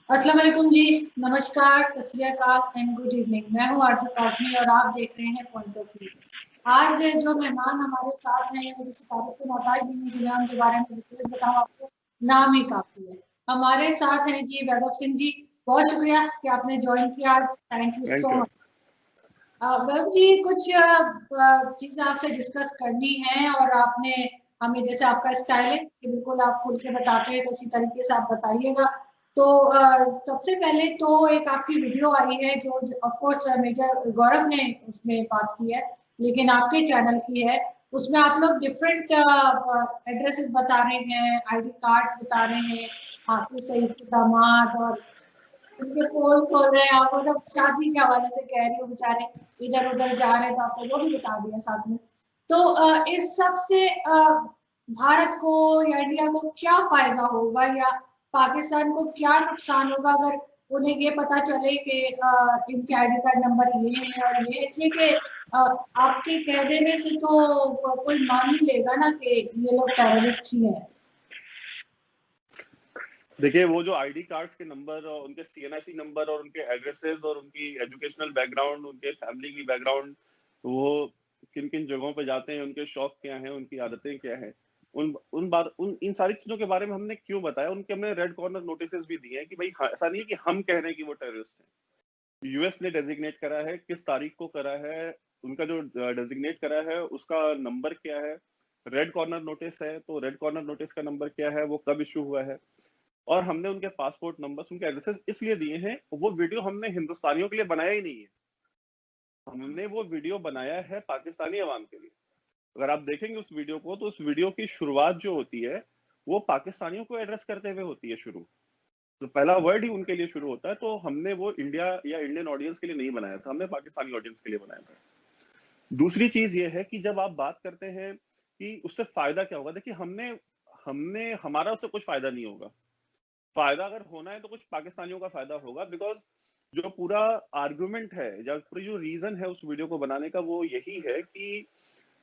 अस्सलाम वालेकुम जी, नमस्कार, सत श्री अकाल एंड गुड इवनिंग। मैं हूँ आरजू काज़मी और आप देख रहे हैं पॉइंट ऑफ व्यू। आज जो मेहमान हमारे साथ हैं, मुझे तारीफ की मोहताज नहीं कि मैं उनके बारे में डिटेल्स बताऊँ आपको, नाम ही काफ़ी है। हमारे साथ हैं जी वैभव सिंह जी, बहुत शुक्रिया कि आपने जॉइन किया आज, thank you thank so you. Much. Vaibhav ji, कुछ चीज़ें आपसे डिस्कस करनी है और आपने हमें, जैसे आपका स्टाइल है कि बिल्कुल आप खुल के बताते हैं, तो उसी तरीके से आप बताइएगा। तो सबसे पहले तो एक आपकी वीडियो आई है जो ऑफ कोर्स मेजर गौरव ने उसमें बात की है, लेकिन आपके चैनल की है। उसमें आप लोग डिफरेंट एड्रेसेस बता रहे हैं, आईडी कार्ड्स बता रहे हैं, आपके सही के दामाद और उनके पोल खोल रहे हैं। आप मतलब शादी के हवाले से कह रही हो, बेचारे इधर उधर जा रहे हैं, तो आपको वो भी बता दिया साथ में। तो इस सब से भारत को या इंडिया को क्या फायदा होगा या पाकिस्तान को क्या नुकसान होगा अगर उन्हें ये पता चले कि इनके आईडी कार्ड नंबर ये है और ये है? इसलिए कि आपके कह देने से तो कोई मान ही लेगा ना कि ये लोग टेररिस्ट ही हैं। देखिए, वो जो आईडी कार्ड्स के नंबर और उनके सीएनआईसी नंबर और उनके एड्रेसेस और उनकी एजुकेशनल बैकग्राउंड, उनके फैमिली की बैकग्राउंड, वो किन किन जगहों पे जाते हैं, उनके शौक क्या हैं, उनकी आदतें क्या हैं, उन इन सारी चीजों के बारे में हमने क्यों बताया। उनके हमने रेड कॉर्नर नोटिस भी दिए हैं कि भाई ऐसा नहीं है कि हम कह रहे हैं कि वो टेररिस्ट हैं। यूएस ने डेजिग्नेट करा है, किस तारीख को करा है, उनका जो डेजिग्नेट करा है उसका नंबर क्या है। रेड कॉर्नर नोटिस है तो रेड कॉर्नर नोटिस का नंबर क्या है, वो कब इशू हुआ है। और हमने उनके पासपोर्ट नंबर्स, उनके एड्रेसेस इसलिए दिए हैं। वो वीडियो हमने हिंदुस्तानियों के लिए बनाया ही नहीं है, हमने वो वीडियो बनाया है पाकिस्तानी अवाम के लिए। अगर आप देखेंगे उस वीडियो को, तो उस वीडियो की शुरुआत जो होती है वो पाकिस्तानियों को एड्रेस करते हुए होती है। शुरू तो पहला वर्ड ही उनके लिए शुरू होता है। तो हमने वो इंडिया या इंडियन ऑडियंस के लिए नहीं बनाया था, हमने पाकिस्तानी ऑडियंस के लिए बनाया था। दूसरी चीज ये है कि जब आप बात करते हैं कि उससे फायदा क्या होगा, देखिए हमने हमने हमारा उससे कुछ फायदा नहीं होगा। फायदा अगर होना है तो कुछ पाकिस्तानियों का फायदा होगा, बिकॉज जो पूरा आर्गुमेंट है या पूरी जो रीजन है उस वीडियो को बनाने का, वो यही है कि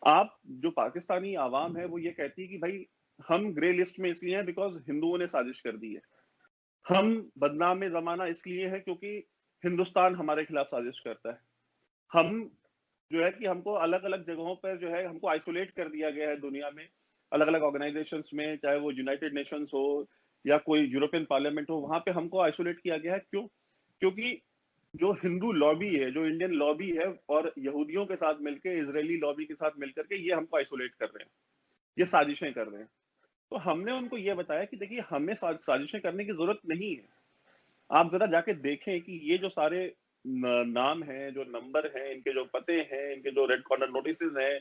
आप जो पाकिस्तानी आवाम है वो ये कहती है कि भाई हम ग्रे लिस्ट में इसलिए हैं बिकॉज हिंदुओं ने साजिश कर दी है। हम बदनाम जमाना इसलिए है क्योंकि हिंदुस्तान हमारे खिलाफ साजिश करता है। हम जो है कि हमको अलग अलग जगहों पर जो है हमको आइसोलेट कर दिया गया है दुनिया में, अलग अलग ऑर्गेनाइजेशंस में, चाहे वो यूनाइटेड नेशंस हो या कोई यूरोपियन पार्लियामेंट हो, वहां पे हमको आइसोलेट किया गया है। क्यों? क्योंकि जो हिंदू लॉबी है, जो इंडियन लॉबी है, और यहूदियों के साथ मिलकर, इजरायली लॉबी के साथ मिलकर के ये हमको आइसोलेट कर रहे हैं, ये साजिशें कर रहे हैं। तो हमने उनको ये बताया कि देखिए हमें साजिशें करने की जरूरत नहीं है। आप जरा जाके देखें कि ये जो सारे नाम हैं, जो नंबर हैं, इनके जो पते हैं, इनके जो रेड कॉर्नर नोटिस हैं,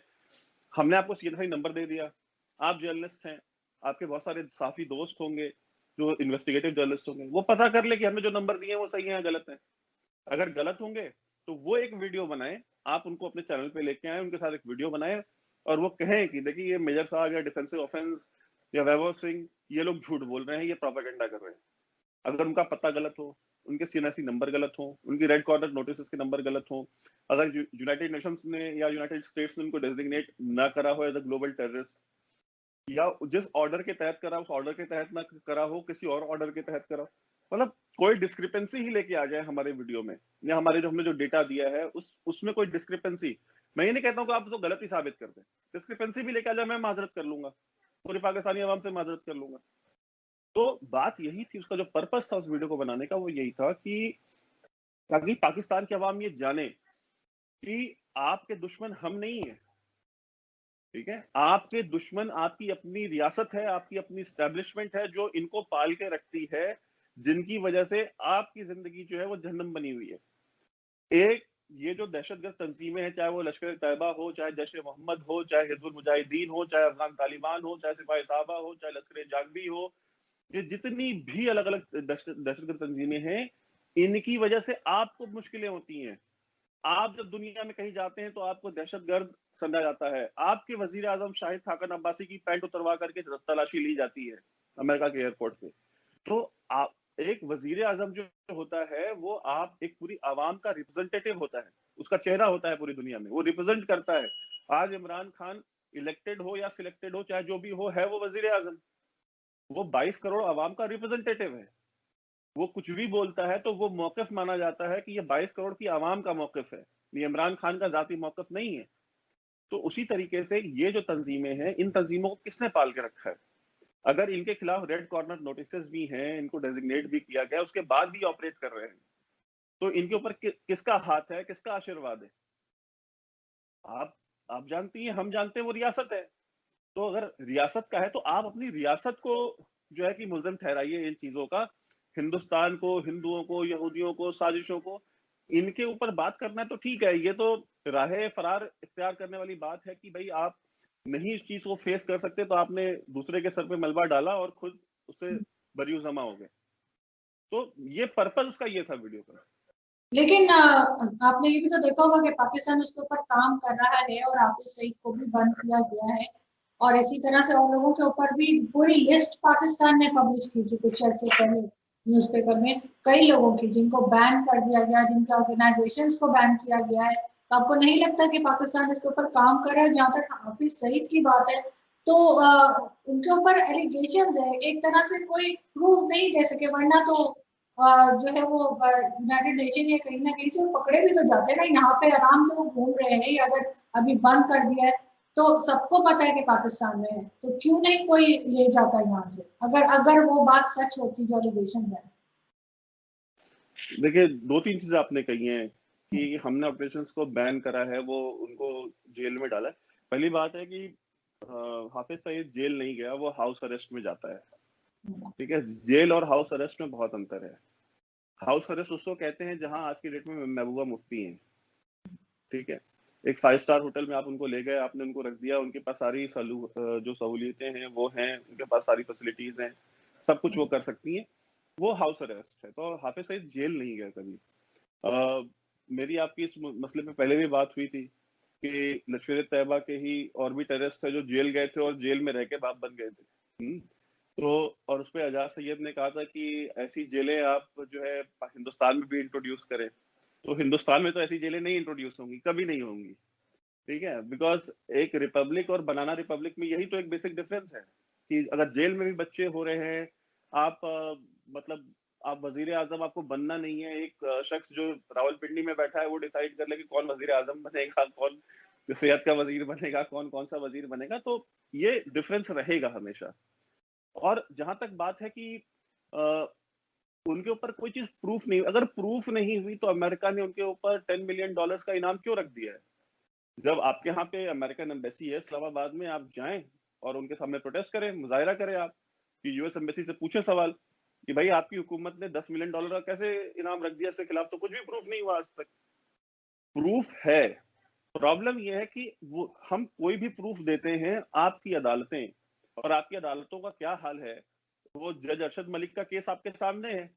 हमने आपको सीधा ही नंबर दे दिया। आप जर्नलिस्ट हैं, आपके बहुत सारे साथी दोस्त होंगे जो इन्वेस्टिगेटिव जर्नलिस्ट होंगे, वो पता कर ले कि हमने जो नंबर दिए हैं वो सही है या गलत है। अगर गलत होंगे तो वो एक वीडियो बनाए, आप उनको अपने चैनल पे लेके आए, उनके साथ एक वीडियो बनाए और वो कहें कि देखिए ये मेजर साहब या डिफेंसिव ऑफेंस या वैभव सिंह ये लोग झूठ बोल रहे हैं, ये प्रोपेगेंडा कर रहे हैं। अगर उनका पता गलत हो, उनके सीएनआईसी नंबर गलत हो, उनकी रेड कॉर्नर नोटिस के नंबर गलत हो, अगर यूनाइटेड नेशंस ने या यूनाइटेड स्टेट्स ने उनको डेजिग्नेट ना करा हो एज अ ग्लोबल टेररिस्ट, या जिस ऑर्डर के तहत करा उस ऑर्डर के तहत ना करा हो, किसी और ऑर्डर के तहत करा, मतलब कोई डिस्क्रिपेंसी ही लेके आ जाए हमारे वीडियो में, या हमारे जो हमने जो डेटा दिया है उसमें कोई डिस्क्रिपेंसी, मैं ये नहीं कहता हूँ कि आप उसको गलत ही साबित कर दें, डिस्क्रिपेंसी भी लेके आ जाए, मैं माजरत कर लूंगा, पूरी पाकिस्तानी आवाम से माजरत कर लूंगा। तो बात यही थी, उसका जो पर्पस था उस वीडियो को बनाने का वो यही था कि ताकि पाकिस्तान की आवाम ये जाने कि आपके दुश्मन हम नहीं है। ठीक है, आपके दुश्मन आपकी अपनी रियासत है, आपकी अपनी स्टैब्लिशमेंट है जो इनको पाल के रखती है, जिनकी वजह से आपकी जिंदगी जो है वो जहन्नम बनी हुई है। एक ये जो दहशतगर्द तंजीमें हैं, चाहे वो लश्कर तैयबा हो, चाहे जैश ए मोहम्मद हो, चाहे हिजबुल मुजाहिदीन हो, चाहे अफगान तालिबान हो, चाहे सिपाही साहबा हो, चाहे लश्कर जागबी हो, ये जितनी भी अलग अलग दहशतगर्द तंजीमें हैं, इनकी वजह से आपको मुश्किलें होती हैं। आप जब दुनिया में कहीं जाते हैं तो आपको दहशतगर्द समझा जाता है। आपके वजीर आजम शाहिद खाकन अब्बासी की पैंट उतरवा करके तलाशी ली जाती है अमेरिका के एयरपोर्ट पे। तो आप एक वजीर आजम जो होता है वो आप एक पूरी आवाम का रिप्रेजेंटेटिव होता है, उसका चेहरा होता है पूरी दुनिया में, वो रिप्रेजेंट करता है। आज इमरान खान इलेक्टेड हो या सिलेक्टेड हो, चाहे जो भी हो, है वो वजीर आजम, वो 22 करोड़ आवाम का रिप्रेजेंटेटिव है। वो कुछ भी बोलता है तो वो मौक़िफ़ माना जाता है कि ये 22 करोड़ की आवाम का मौक़िफ़ है, ये इमरान खान का ज़ाती मौक़िफ़ नहीं है। तो उसी तरीके से ये जो तंज़ीमें हैं, इन तंज़ीमों को किसने पाल के रखा है? अगर इनके खिलाफ रेड कॉर्नर नोटिसेस भी हैं, इनको डेज़िग्नेट भी किया गया है, उसके बाद भी ऑपरेट कर रहे हैं, तो इनके ऊपर किसका हाथ है, किसका आशीर्वाद है? आप आप जानती हैं, हम जानते हैं वो रियासत है। तो अगर रियासत का है तो आप अपनी रियासत को जो है कि मुल्ज़िम ठहराइए इन चीज़ों का। हिंदुस्तान को, हिंदुओं को, यहूदियों को, साजिशों को, इनके ऊपर बात करना तो ठीक है, ये तो राहे फ़रार इख्तियार करने वाली बात है कि भई आप नहीं इस चीज़ को फ़ेस कर सकते तो आपने दूसरे के सर पे मलबा डाला और खुद उससे बरी-ओ-ज़मा हो गए। तो ये पर्पज़ उसका ये था वीडियो का। लेकिन आपने ये भी तो देखा होगा कि पाकिस्तान उसके ऊपर काम कर रहा है और हाफिज सईद को भी बंद किया गया है और इसी तरह से और लोगों के ऊपर भी पूरी लिस्ट पाकिस्तान ने पब्लिश की थी कुछ अर्से पहले न्यूज़पेपर में कई लोगों की जिनको बैन कर दिया गया, जिनके ऑर्गेनाइजेशंस को बैन किया गया है। तो आपको नहीं लगता कि पाकिस्तान इसके ऊपर काम कर रहा है? जहाँ तक हाफिज सईद की बात है तो उनके ऊपर एलिगेशंस है, एक तरह से कोई प्रूफ नहीं दे सके वरना तो जो है वो यूनाइटेड नेशन या कहीं न कहीं से वो पकड़े भी तो जाते हैं ना, यहाँ पे आराम से वो घूम रहे हैं या अगर अभी बंद कर दिया है, तो सबको पता है कि पाकिस्तान में है, तो क्यों नहीं कोई ले जाता यहाँ से? अगर अगर वो बात सच होती जो एलिगेशन है। देखिए, 2-3 चीज़ें आपने कही हैं कि हमने ऑपरेशंस को बैन करा है, वो उनको जेल में डाला है। पहली बात है कि हाफ़िज़ सईद जेल नहीं गया, वो हाउस अरेस्ट में जाता है, ठीक है? जेल और हाउस अरेस्ट में बहुत अंतर है। हाउस अरेस्ट उसको कहते हैं जहाँ आज की डेट में महबूबा मुफ्ती हैं, ठीक है? एक 5 स्टार होटल में आप उनको ले गए, आपने उनको रख दिया, उनके पास सारी जो सहूलियतें हैं वो हैं, उनके पास सारी फैसिलिटीज़ हैं, सब कुछ वो कर सकती हैं, वो हाउस अरेस्ट है। तो हाफ़िज़ सईद जेल नहीं गया कभी। अ, मेरी आपकी इस मसले पे पहले भी बात हुई थी कि लश्कर-ए-तैयबा के ही और भी टेररिस्ट थे जो जेल गए थे और जेल में रह के बाप बन गए थे। तो और उसपे एजाज सैयद ने कहा था कि ऐसी जेलें आप जो है हिंदुस्तान में भी इंट्रोड्यूस करें। तो हिंदुस्तान में तो ऐसी जेलें नहीं इंट्रोड्यूस होंगी, कभी नहीं होंगी, ठीक है? बिकॉज़ एक रिपब्लिक और बनाना रिपब्लिक में यही तो एक बेसिक डिफरेंस है कि अगर जेल में भी बच्चे हो रहे हैं, आप मतलब आप वज़ीर-ए-आज़म आपको बनना नहीं है, एक शख्स जो रावलपिंडी में बैठा है वो डिसाइड कर ले कि कौन वज़ीर-ए-आज़म बनेगा, कौन सेहत का वज़ीर बनेगा, कौन कौन-सा वज़ीर बनेगा, तो ये डिफरेंस रहेगा हमेशा। और जहाँ तक बात है कि अ, उनके ऊपर कोई चीज़ प्रूफ नहीं अगर प्रूफ नहीं हुई तो अमेरिका ने उनके ऊपर $10 मिलियन का इनाम क्यों रख दिया है? जब आपके यहाँ पे अमेरिकन एम्बेसी है इस्लामाबाद में, आप जाएँ और उनके सामने प्रोटेस्ट करें, मुज़ाहिरा करें आप, कि यूएस एम्बेसी से पूछें सवाल कि भाई आपकी हुकूमत ने $10 मिलियन का कैसे इनाम रख दिया इसके खिलाफ तो कुछ भी प्रूफ नहीं हुआ आज तक। प्रूफ है, प्रॉब्लम ये है कि वो हम कोई भी प्रूफ देते हैं, आपकी अदालतें और आपकी अदालतों का क्या हाल है, वो जज अरशद मलिक का केस आपके सामने है।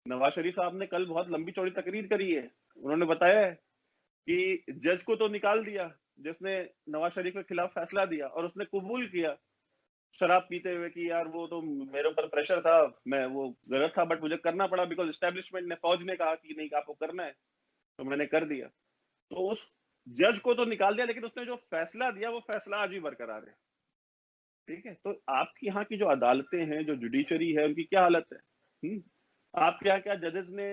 नवाज शरीफ साहब ने कल बहुत लंबी चौड़ी तकरीर करी है। उन्होंने बताया है कि जज को तो निकाल दिया, जिसने नवाज शरीफ के खिलाफ फैसला दिया और उसने कबूल किया शराब पीते हुए कि यार वो तो मेरे ऊपर प्रेशर था, मैं वो गलत था बट मुझे करना पड़ा बिकॉज़ एस्टेब्लिशमेंट ने, फौज ने कहा कि नहीं आपको करना है, तो मैंने कर दिया। तो उस जज को तो निकाल दिया लेकिन उसने जो फैसला दिया वो फैसला आज भी बरकरार है, ठीक है? तो आपकी यहाँ की जो अदालतें हैं, जो जुडिशरी है, उनकी क्या हालत है? हुँ? आपके यहाँ क्या जजेस ने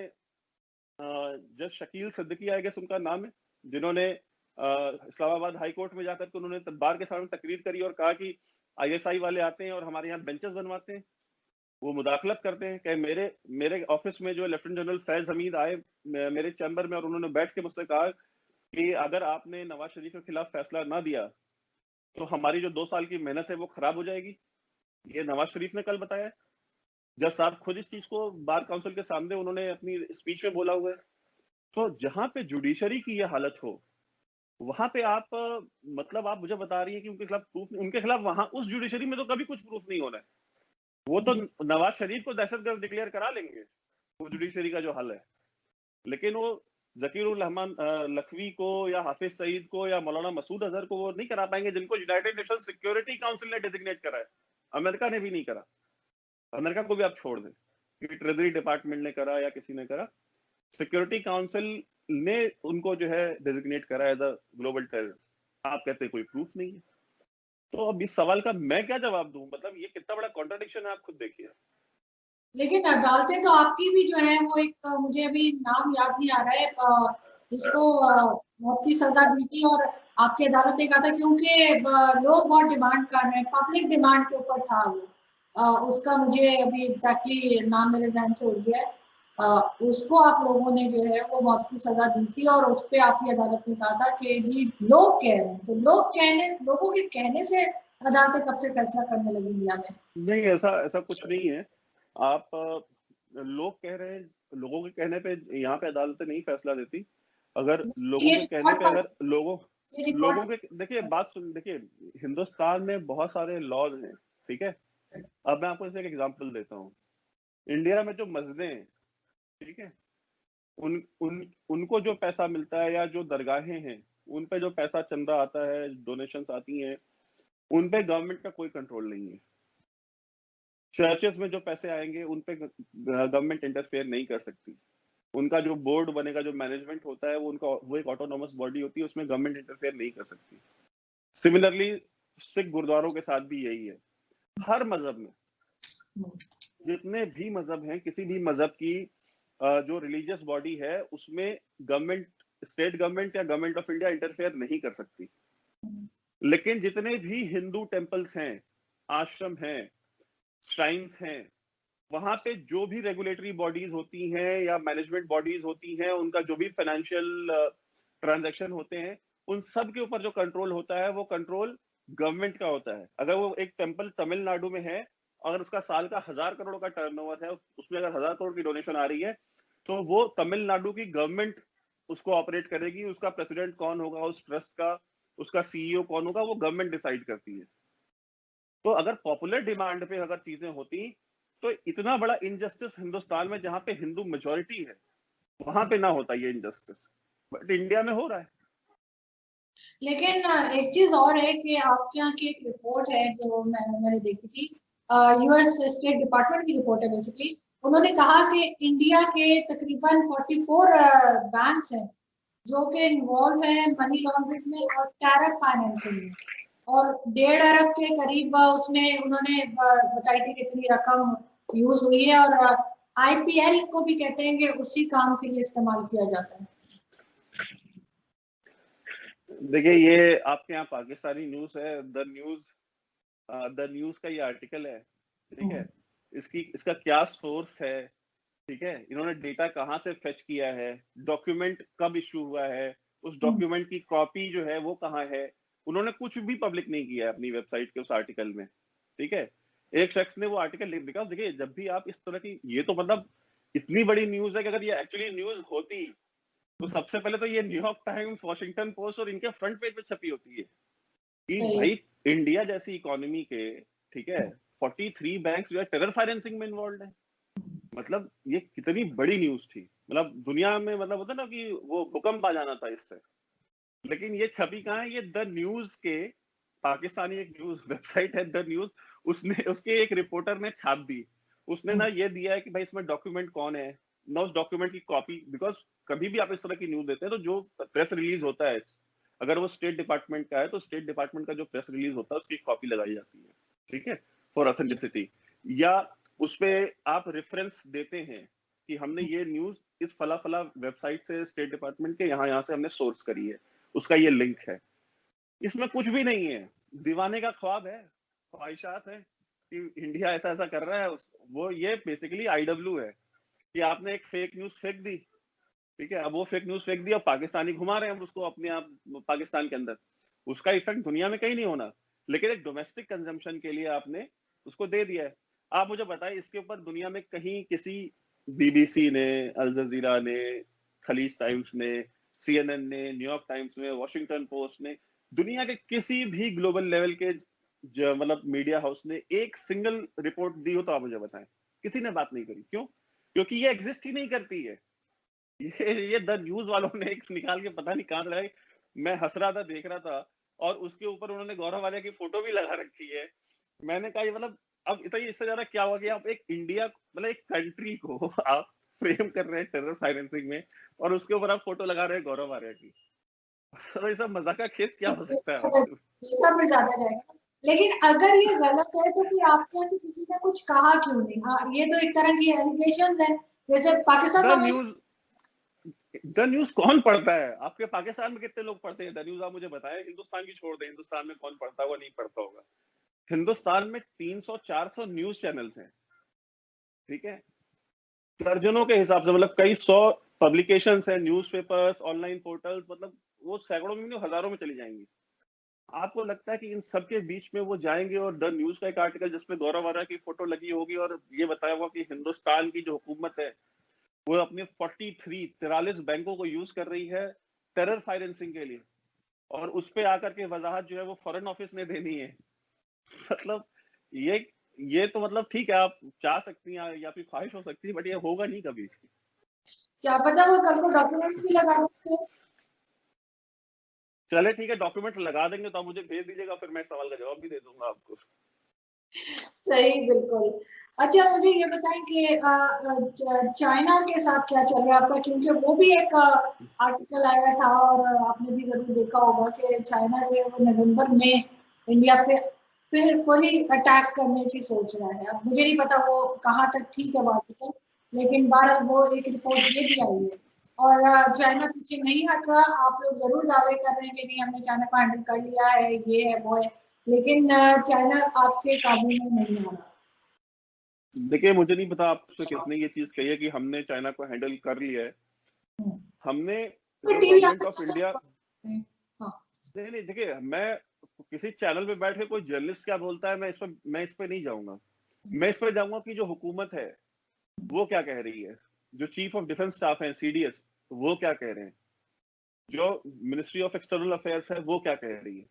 जज शकील सिद्दीकी आई गेस उनका नाम है, जिन्होंने इस्लामाबाद हाई कोर्ट में जाकर के उन्होंने बार के सामने तकरीर करी और कहा कि आईएसआई वाले आते हैं और हमारे यहाँ बेंचेस बनवाते हैं, वो मुदाखलत करते हैं कि मेरे मेरे ऑफिस में जो लेफ्टिनेंट जनरल फैज हमीद आए मेरे चैम्बर में और उन्होंने बैठ के मुझसे कहा कि अगर आपने नवाज शरीफ के खिलाफ फैसला ना दिया तो हमारी जो 2 साल की मेहनत है वो खराब हो जाएगी। ये नवाज शरीफ ने कल बताया। जज साहब खुद इस चीज को बार काउंसिल के सामने उन्होंने अपनी स्पीच में बोला हुआ है। तो जहां पे जुडिशरी की ये हालत हो वहां पे आप मतलब आप मुझे बता रही है कि उनके खिलाफ प्रूफ उनके खिलाफ वहां उस जुडिशरी में तो कभी कुछ प्रूफ नहीं होना है। वो तो नवाज शरीफ को दहशतगर्द डिक्लेयर करा लेंगे, वो जुडिशरी का जो हल है। लेकिन वो जकीर उल रहमान लखवी को या हाफिज सईद को या मौलाना मसूद अजहर को वो नहीं करा पाएंगे जिनको यूनाइटेड नेशन सिक्योरिटी काउंसिल ने डेजिग्नेट करा है। अमेरिका ने भी नहीं करा। अमेरिका को भी आप छोड़ दें कि ट्रेजरी डिपार्टमेंट ने करा या किसी ने करा, सिक्योरिटी काउंसिल ने उनको जो है डेजिग्नेट करा एज अ ग्लोबल टेररिस्ट। आप कहते हैं कोई प्रूफ नहीं है। तो अब इस सवाल का मैं क्या जवाब दूं? मतलब ये कितना बड़ा कॉन्ट्रडिक्शन है, आप खुद देखिए। लेकिन अदालतें तो आपकी भी जो है वो एक मुझे अभी नाम याद नहीं आ रहा है जिसको मौत की सजा दी थी, और आपकी अदालत ने कहा था क्योंकि लोग बहुत डिमांड कर रहे हैं, पब्लिक डिमांड के ऊपर था वो। उसका मुझे अभी एग्जैक्टली नाम मेरे ध्यान से उड़ गया है। उसको आप लोगों ने जो है वो मौत की सजा दी थी, और उस पे आपकी अदालत ने कहा था कि जी लोग कह रहे हैं, तो लोगों के कहने से अदालतें कब से फैसला करने लगी इंडिया में? नहीं, ऐसा ऐसा कुछ नहीं है। आप लोग कह रहे हैं, लोगों के कहने पे यहाँ पे अदालतें नहीं फैसला देती। अगर लोगों ये के कहने रिकॉर्ड पे, पर, अगर लोगों ये लोगों रिकॉर्ड। के देखिए, बात सुन, देखिए, हिंदुस्तान में बहुत सारे लॉज हैं, ठीक है। अब मैं आपको इससे एक एग्जांपल देता हूँ। इंडिया में जो मस्जिदें हैं, ठीक है, उन उन उनको जो पैसा मिलता है, या जो दरगाहें हैं, उन पे जो पैसा चंदा आता है, डोनेशंस आती हैं, उन पे गवर्नमेंट का कोई कंट्रोल नहीं है। चर्चेस में जो पैसे आएंगे, उन पे गवर्नमेंट इंटरफेयर नहीं कर सकती। उनका जो बोर्ड बनेगा, जो मैनेजमेंट होता है, वो एक ऑटोनोमस बॉडी होती है, उसमें गवर्नमेंट इंटरफेयर नहीं कर सकती। सिमिलरली सिख गुरुद्वारों के साथ भी यही है। हर मजहब में, जितने भी मजहब हैं, किसी भी मजहब की जो रिलीजियस बॉडी है, उसमें गवर्नमेंट, स्टेट गवर्नमेंट या गवर्नमेंट ऑफ इंडिया इंटरफेयर नहीं कर सकती। लेकिन जितने भी हिंदू टेम्पल्स हैं, आश्रम हैं, श्राइन्स हैं, वहां पे जो भी रेगुलेटरी बॉडीज होती हैं या मैनेजमेंट बॉडीज होती हैं, उनका जो भी फाइनेंशियल ट्रांजैक्शन होते हैं, उन सब के ऊपर जो कंट्रोल होता है, वो कंट्रोल गवर्नमेंट का होता है। अगर वो एक टेम्पल तमिलनाडु में है, अगर उसका साल का 1,000 करोड़ का टर्नओवर है, उसमें अगर 1,000 करोड़ की डोनेशन आ रही है, तो वो तमिलनाडु की गवर्नमेंट उसको ऑपरेट करेगी। उसका प्रेसिडेंट कौन होगा उस ट्रस्ट का, उसका सीईओ कौन होगा, वो गवर्नमेंट डिसाइड करती है। तो अगर पॉपुलर डिमांड पे अगर चीजें होती, तो इतना बड़ा इनजस्टिस हिंदुस्तान में, जहां पे हिंदू मेजोरिटी है, वहां पे ना होता ये इनजस्टिस, बट इंडिया में हो रहा है। लेकिन एक चीज और है कि आपके यहाँ की एक रिपोर्ट है जो मैंने देखी थी, यूएस स्टेट डिपार्टमेंट की रिपोर्ट है बेसिकली। उन्होंने कहा कि इंडिया के तकरीबन 44 बैंक्स हैं जो कि इन्वॉल्व है मनी लॉन्ड्रिंग में और टेरर फाइनेंसिंग में, और 1.5 अरब के करीब उसमें उन्होंने बताई थी कितनी रकम यूज हुई है, और आईपीएल को भी कहते हैं कि उसी काम के लिए इस्तेमाल किया जाता है। देखिए, ये आपके यहाँ पाकिस्तानी न्यूज है, द न्यूज का ये आर्टिकल है, ठीक है। इसका क्या सोर्स है, ठीक है, इन्होंने डेटा कहाँ से फेच किया है, डॉक्यूमेंट कब इशू हुआ है, उस डॉक्यूमेंट की कॉपी जो है वो कहाँ है, उन्होंने कुछ भी पब्लिक नहीं किया है अपनी वेबसाइट के उस आर्टिकल में, ठीक है। एक शख्स ने वो आर्टिकल लिख दिया। देखिए, जब भी आप इस तरह की, ये तो मतलब इतनी बड़ी न्यूज है कि अगर ये एक्चुअली न्यूज होती, तो सबसे पहले तो ये न्यूयॉर्क टाइम्स, वॉशिंगटन पोस्ट और इनके फ्रंट पेज पे छपी होती है कि सही। भाई, इंडिया जैसी इकोनॉमी के, ठीक है, 43 बैंक्स जो है टेरर फाइनेंसिंग में इन्वॉल्व है। मतलब ये कितनी बड़ी न्यूज थी, मतलब दुनिया में, मतलब होता ना कि वो भूकंप आ जाना था इससे। लेकिन ये छवि कहाँ है, ये द न्यूज के, पाकिस्तानी एक न्यूज वेबसाइट है द न्यूज, उसने, उसके एक रिपोर्टर ने छाप दी। उसने ना ये दिया है कि भाई इसमें डॉक्यूमेंट कौन है, ना उस डॉक्यूमेंट की कॉपी। बिकॉज कभी भी आप इस तरह की न्यूज देते हैं, तो जो प्रेस रिलीज होता है, अगर वो स्टेट डिपार्टमेंट का है, तो स्टेट डिपार्टमेंट का जो प्रेस रिलीज होता है, उसकी कॉपी लगाई जाती है, ठीक है, फॉर ऑथेंटिसिटी। या उसपे आप रेफरेंस देते हैं कि हमने ये न्यूज इस फला फला वेबसाइट से, स्टेट डिपार्टमेंट के यहाँ यहाँ से हमने सोर्स करी है, उसका ये लिंक है। इसमें कुछ भी नहीं है, दीवाने का ख्वाब है, ख्वाहिशात है कि इंडिया ऐसा ऐसा कर रहा है। वो ये बेसिकली आईडब्ल्यू है कि आपने एक फेक न्यूज फेंक दी, ठीक है, अब वो फेक न्यूज फेंक दी और पाकिस्तानी घुमा रहे हैं उसको अपने आप पाकिस्तान के अंदर। उसका इफेक्ट दुनिया में कहीं नहीं होना, लेकिन एक डोमेस्टिक कंजम्पशन के लिए आपने उसको दे दिया है। आप मुझे बताइए, इसके ऊपर दुनिया में कहीं किसी, बीबीसी ने, अल जजीरा ने, खलीज टाइम्स ने, सीएनएन ने, न्यूयॉर्क टाइम्स ने, वॉशिंगटन पोस्ट ने, दुनिया के किसी भी ग्लोबल लेवल के मतलब मीडिया हाउस ने एक सिंगल रिपोर्ट दी हो तो आप मुझे बताएं। किसी ने बात नहीं करी, क्यों? क्योंकि ये एग्जिस्ट ही नहीं करती है। ये द न्यूज वालों ने एक निकाल के पता नहीं कहां से लगाई। मैं हंस रहा था, देख रहा था, और उसके ऊपर उन्होंने गौरव वाले की फोटो भी लगा रखी है। मैंने कहा ये मतलब, अब इतना इससे ज्यादा क्या हुआ कि आप एक इंडिया, मतलब एक कंट्री को आप फ्रेम कर रहे हैं टेरर फाइनेंसिंग में, और उसके ऊपर आप फोटो लगा रहे हैं गौरव आर्या की। तो ये सब मजाक का खेस क्या हो सकता है? देखा फिर ज्यादा जाएगा। लेकिन अगर ये गलत है तो फिर आपके यहाँ से किसी ने कुछ कहा क्यों नहीं? हाँ, ये तो एक तरह की एलिगेशन है। जैसे पाकिस्तान द तो हमेशा न्यूज द न्यूज कौन पढ़ता है? आपके पाकिस्तान में कितने लोग पढ़ते हैं द न्यूज? आप मुझे बताएं। हिंदुस्तान की छोड़ दें, हिंदुस्तान में कौन पढ़ता होगा, नहीं पढ़ता होगा? हिंदुस्तान में 300-400 न्यूज चैनल्स हैं, ठीक है? दर्जनों के हिसाब से, मतलब कई सौ पब्लिकेशंस हैं, न्यूज़पेपर्स, ऑनलाइन पोर्टल्स, मतलब वो सैकड़ों में नहीं, हजारों में चली जाएंगी। आपको लगता है कि इन सब के बीच में वो जाएंगे और द न्यूज का एक आर्टिकल जिसमें गौरव वारा की फोटो लगी होगी और ये बताया होगा कि हिंदुस्तान की जो हुकूमत है वो अपने 43 बैंकों को यूज कर रही है टेरर फाइनेंसिंग के लिए, और उस पे आकर के वजाहत जो है वो फॉरेन ऑफिस ने देनी है। मतलब ये ये तो मतलब ठीक है, आप चाह सकती हैं या फिर ख्वाहिश हो सकती है, बट ये होगा नहीं कभी। क्या पता वो कल को डॉक्यूमेंट्स भी लगा देते। चले ठीक है, डॉक्यूमेंट लगा देंगे तो आप मुझे भेज दीजिएगा, फिर मैं सवाल का जवाब भी दे दूंगा आपको। सही, बिल्कुल। अच्छा, मुझे ये बताएं कि चाइना के साथ क्या चल रहा है आपका? क्योंकि वो भी एक आर्टिकल आया था और आपने भी जरूर देखा होगा कि चाइना जो है वो नवंबर में इंडिया पे फिर फुली अटैक करने की सोच रहा है। अब मुझे नहीं पता वो कहाँ तक ठीक है वो आर्टिकल, लेकिन बहरहाल वो एक रिपोर्ट ये भी आई है। और चाइना पीछे नहीं हट रहा। आप लोग जरूर दावे कर रहे हैं कि नहीं, हमने चाइना को हैंडल कर लिया है, ये है वो है, लेकिन चाइना आपके काबू में नहीं आ रहा। देखिए, मुझे नहीं पता आपसे किसने ये चीज कही है कि हमने चाइना को हैंडल कर लिया है। हमने, तो जो टीवी गवर्नमेंट आता ऑफ है इंडिया, तो हाँ। नहीं नहीं, देखिए, मैं किसी चैनल पे बैठ के कोई जर्नलिस्ट क्या बोलता है मैं इस पर नहीं जाऊंगा। मैं इस पर जाऊंगा कि जो हुकूमत है वो क्या कह रही है, जो चीफ ऑफ डिफेंस स्टाफ है सीडीएस वो क्या कह रहे हैं, जो मिनिस्ट्री ऑफ एक्सटर्नल अफेयर्स है वो क्या कह रही है।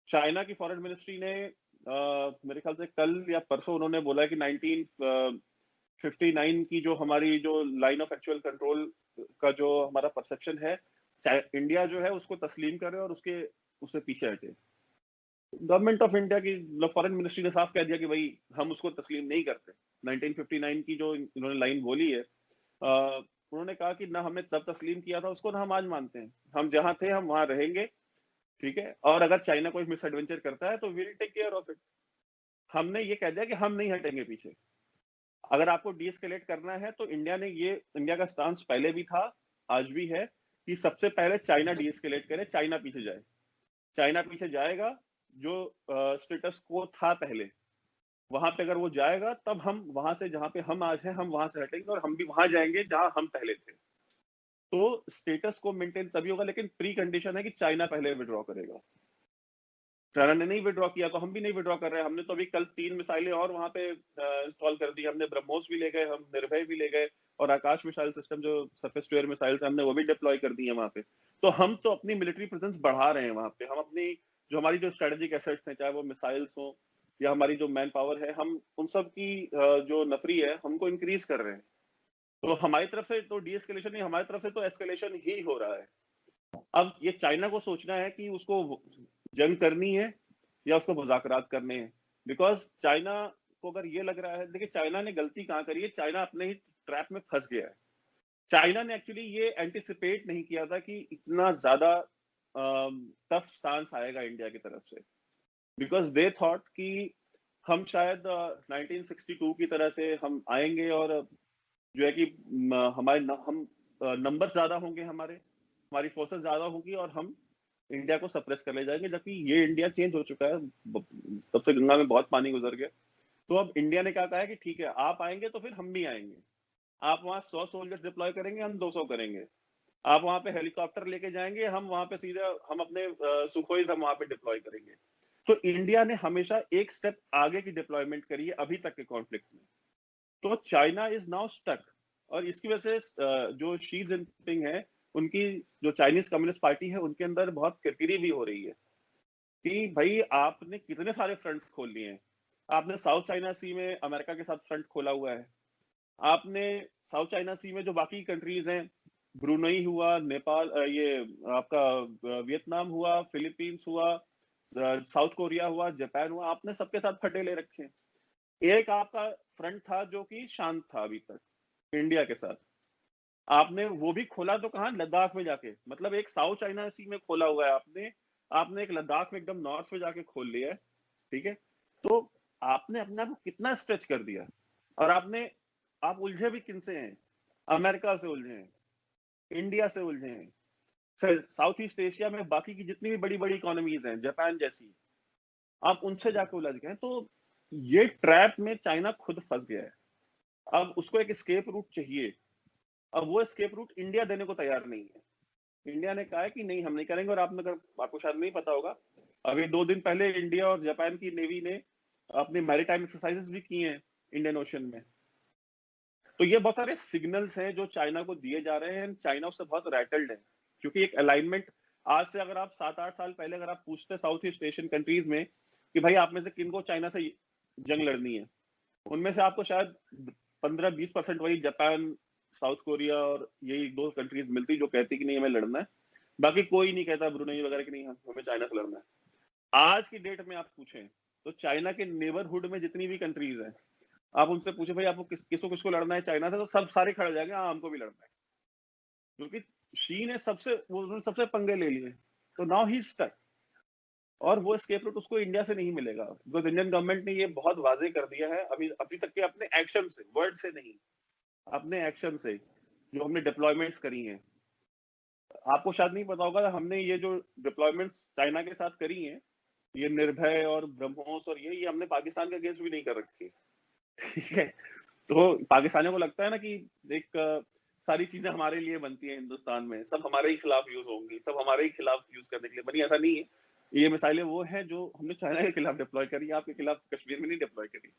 चाइना की फॉरेन मिनिस्ट्री ने मेरे ख्याल से कल या परसों उन्होंने बोला कि 1959 की जो हमारी जो लाइन ऑफ एक्चुअल कंट्रोल का जो हमारा परसेप्शन है, इंडिया जो है उसको तस्लीम करे और उससे पीछे हटे। गवर्नमेंट ऑफ इंडिया की फॉरेन मिनिस्ट्री ने साफ कह दिया कि भाई हम उसको तस्लीम नहीं करते। 1959 की जो इन्होंने लाइन बोली है, उन्होंने कहा कि ना हमने तब तस्लीम किया था उसको, ना हम आज मानते हैं। हम जहां थे हम वहां रहेंगे, ठीक है? और अगर चाइना कोई मिस एडवेंचर करता है तो will take care of it. हमने ये कह दिया कि हम नहीं हटेंगे पीछे। अगर आपको डीएस्केलेट करना है तो इंडिया का स्टांस पहले भी था, आज भी है, कि सबसे पहले चाइना डीएस्केलेट करे, चाइना पीछे जाए। चाइना पीछे जाएगा, जो स्टेटस को था पहले वहां पे अगर वो जाएगा, तब हम वहां से, जहां पे हम आज हैं, हम वहां से हटेंगे और हम भी वहां जाएंगे जहां हम पहले थे। तो स्टेटस को मेंटेन तभी होगा, लेकिन प्री कंडीशन है कि चाइना पहले विड्रॉ करेगा। चाइना ने नहीं विड्रॉ किया तो हम भी नहीं विड्रॉ कर रहे हैं। हमने तो अभी कल 3 मिसाइलें और वहां पे इंस्टॉल कर दी। हमने ब्रह्मोस भी ले गए, हम निर्भय भी ले गए, और आकाश मिसाइल सिस्टम जो सरफेस टू एयर मिसाइल थे हमने वो भी डिप्लॉय कर दी है वहां पे। तो हम तो अपनी मिलिट्री प्रेजेंस बढ़ा रहे हैं वहां पे। हम अपनी, जो हमारी जो स्ट्रेटेजिक एसेट्स हैं, चाहे वो मिसाइल्स हो या हमारी जो मैन पावर है, हम उन सब की जो नफरी है हमको इंक्रीज कर रहे हैं। तो हमारी तरफ से तो डी एस्केलेशन नहीं, हमारी तरफ से तो एस्केलेशन ही हो रहा है। अब ये चाइना को सोचना है कि उसको जंग करनी है या उसको मुज़ाकरात करने हैं। बिकॉज चाइना को अगर ये लग रहा है, देखिए चाइना ने गलती कहाँ करी है, चाइना अपने ही ट्रैप में फंस गया है। चाइना ने एक्चुअली ये एंटिसिपेट नहीं किया था कि इतना ज्यादा टफ स्टांस आएगा इंडिया की तरफ से। बिकॉज दे थॉट कि हम शायद 1962 की तरह से हम आएंगे और जो है कि हम नंबर ज्यादा होंगे, हमारी फोर्सेस ज्यादा होंगी और हम इंडिया को सप्रेस कर ले जाएंगे। जबकि ये इंडिया चेंज हो चुका है, तब से गंगा में बहुत पानी गुजर गया। तो अब इंडिया ने क्या कहा है कि ठीक है, आप आएंगे तो फिर हम भी आएंगे। आप वहां 100 सोल्जर्स डिप्लॉय करेंगे, हम 200 करेंगे। आप वहां पे हेलीकॉप्टर लेके जाएंगे, हम वहां पे सीधे हम अपने सुखोई हम वहां पे डिप्लॉय करेंगे। तो इंडिया ने हमेशा एक स्टेप आगे की डिप्लॉयमेंट करी है अभी तक के कॉन्फ्लिक्ट में। तो चाइना इज नाउ स्टक, और इसकी वजह से जो शी जिनपिंग है, उनकी जो चाइनीज कम्युनिस्ट पार्टी है, उनके अंदर बहुत किरकिरी भी हो रही है कि भाई आपने कितने सारे फ्रंट्स खोल लिए हैं। आपने साउथ चाइना सी में अमेरिका के साथ फ्रंट खोला हुआ है। आपने साउथ चाइना सी में जो बाकी कंट्रीज हैं, ब्रुनई हुआ, नेपाल, ये आपका वियतनाम हुआ, फिलीपींस हुआ, साउथ कोरिया हुआ, जापान हुआ, आपने सबके साथ फटे ले रखे हैं। एक आपका फ्रंट था जो कि शांत था अभी तक, इंडिया के साथ। आपने वो भी खोला तो कहाँ, लद्दाख में जाके। मतलब एक साउथ चाइना सी में खोला हुआ है आपने, आपने एक लद्दाख में एकदम नॉर्थ में जाके खोल लिया है, ठीक है? तो आपने अपने आप को कितना स्ट्रेच कर दिया, और आप उलझे भी किनसे हैं? अमेरिका से उलझे हैं, इंडिया से उलझे हैं, साउथ ईस्ट एशिया में बाकी की जितनी भी बड़ी-बड़ी इकोनॉमीज हैं, जापान जैसी, आप उनसे जाके उलझ गए हैं। तो ये ट्रैप में चाइना खुद फंस गया है। अब उसको एक एस्केप रूट चाहिए। अब वो एस्केप रूट इंडिया देने को तैयार नहीं है। इंडिया ने कहा है कि नहीं, हम नहीं करेंगे। और आपको शायद नहीं पता होगा, अभी 2 दिन पहले इंडिया और जापान की नेवी ने अपनी मैरीटाइम एक्सरसाइजेस भी की हैं इंडियन ओशन में। तो ये बहुत सारे सिग्नल्स हैं जो चाइना को दिए जा रहे हैं। चाइना उससे बहुत रैटल्ड है, क्योंकि एक अलाइनमेंट आज से अगर आप 7-8 साल पहले अगर आप पूछते साउथ ईस्ट एशियन कंट्रीज में कि भाई आप में से किनको चाइना से जंग लड़नी है, उनमें से आपको शायद 15-20% वही जापान, साउथ कोरिया और यही 2 कंट्रीज मिलती जो कहती कि नहीं हमें लड़ना है। बाकी कोई नहीं कहता, ब्रुनेई वगैरह कि नहीं हमें चाइना से लड़ना है। आज की डेट में आप पूछें तो चाइना के नेबरहुड में जितनी भी कंट्रीज हैं, आप उनसे पूछे भाई आपको किसको किसको लड़ना है चाइना से, तो सब सारे खड़े हो जाएंगे, हाँ हमको भी लड़ना है। क्योंकि शी ने उन्होंने सबसे पंगे ले लिए, तो नाउ ही स्टक। और वो एस्केप रूट उसको इंडिया से नहीं मिलेगा, बिकॉज इंडियन गवर्नमेंट ने ये बहुत वाजे कर दिया है अभी तक के अपने एक्शन से, वर्ड से नहीं, अपने एक्शन से जो हमने डिप्लॉयमेंट्स करी हैं। आपको शायद नहीं पता होगा, हमने ये जो डिप्लॉयमेंट्स चाइना के साथ करी हैं, ये निर्भय और ब्रह्मोस और ये हमने पाकिस्तान के अगेंस्ट भी नहीं कर रखी। ठीक है? तो पाकिस्तानियों को लगता है ना कि एक सारी चीजें हमारे लिए बनती हैं हिंदुस्तान में, सब हमारे ही खिलाफ यूज होंगी, सब हमारे ही खिलाफ यूज करने के लिए बनी। ऐसा नहीं है। ये मिसाइलें वो हैं जो हमने चाइना के खिलाफ डिप्लॉय करी, आपके खिलाफ कश्मीर में नहीं डिप्लॉय करी।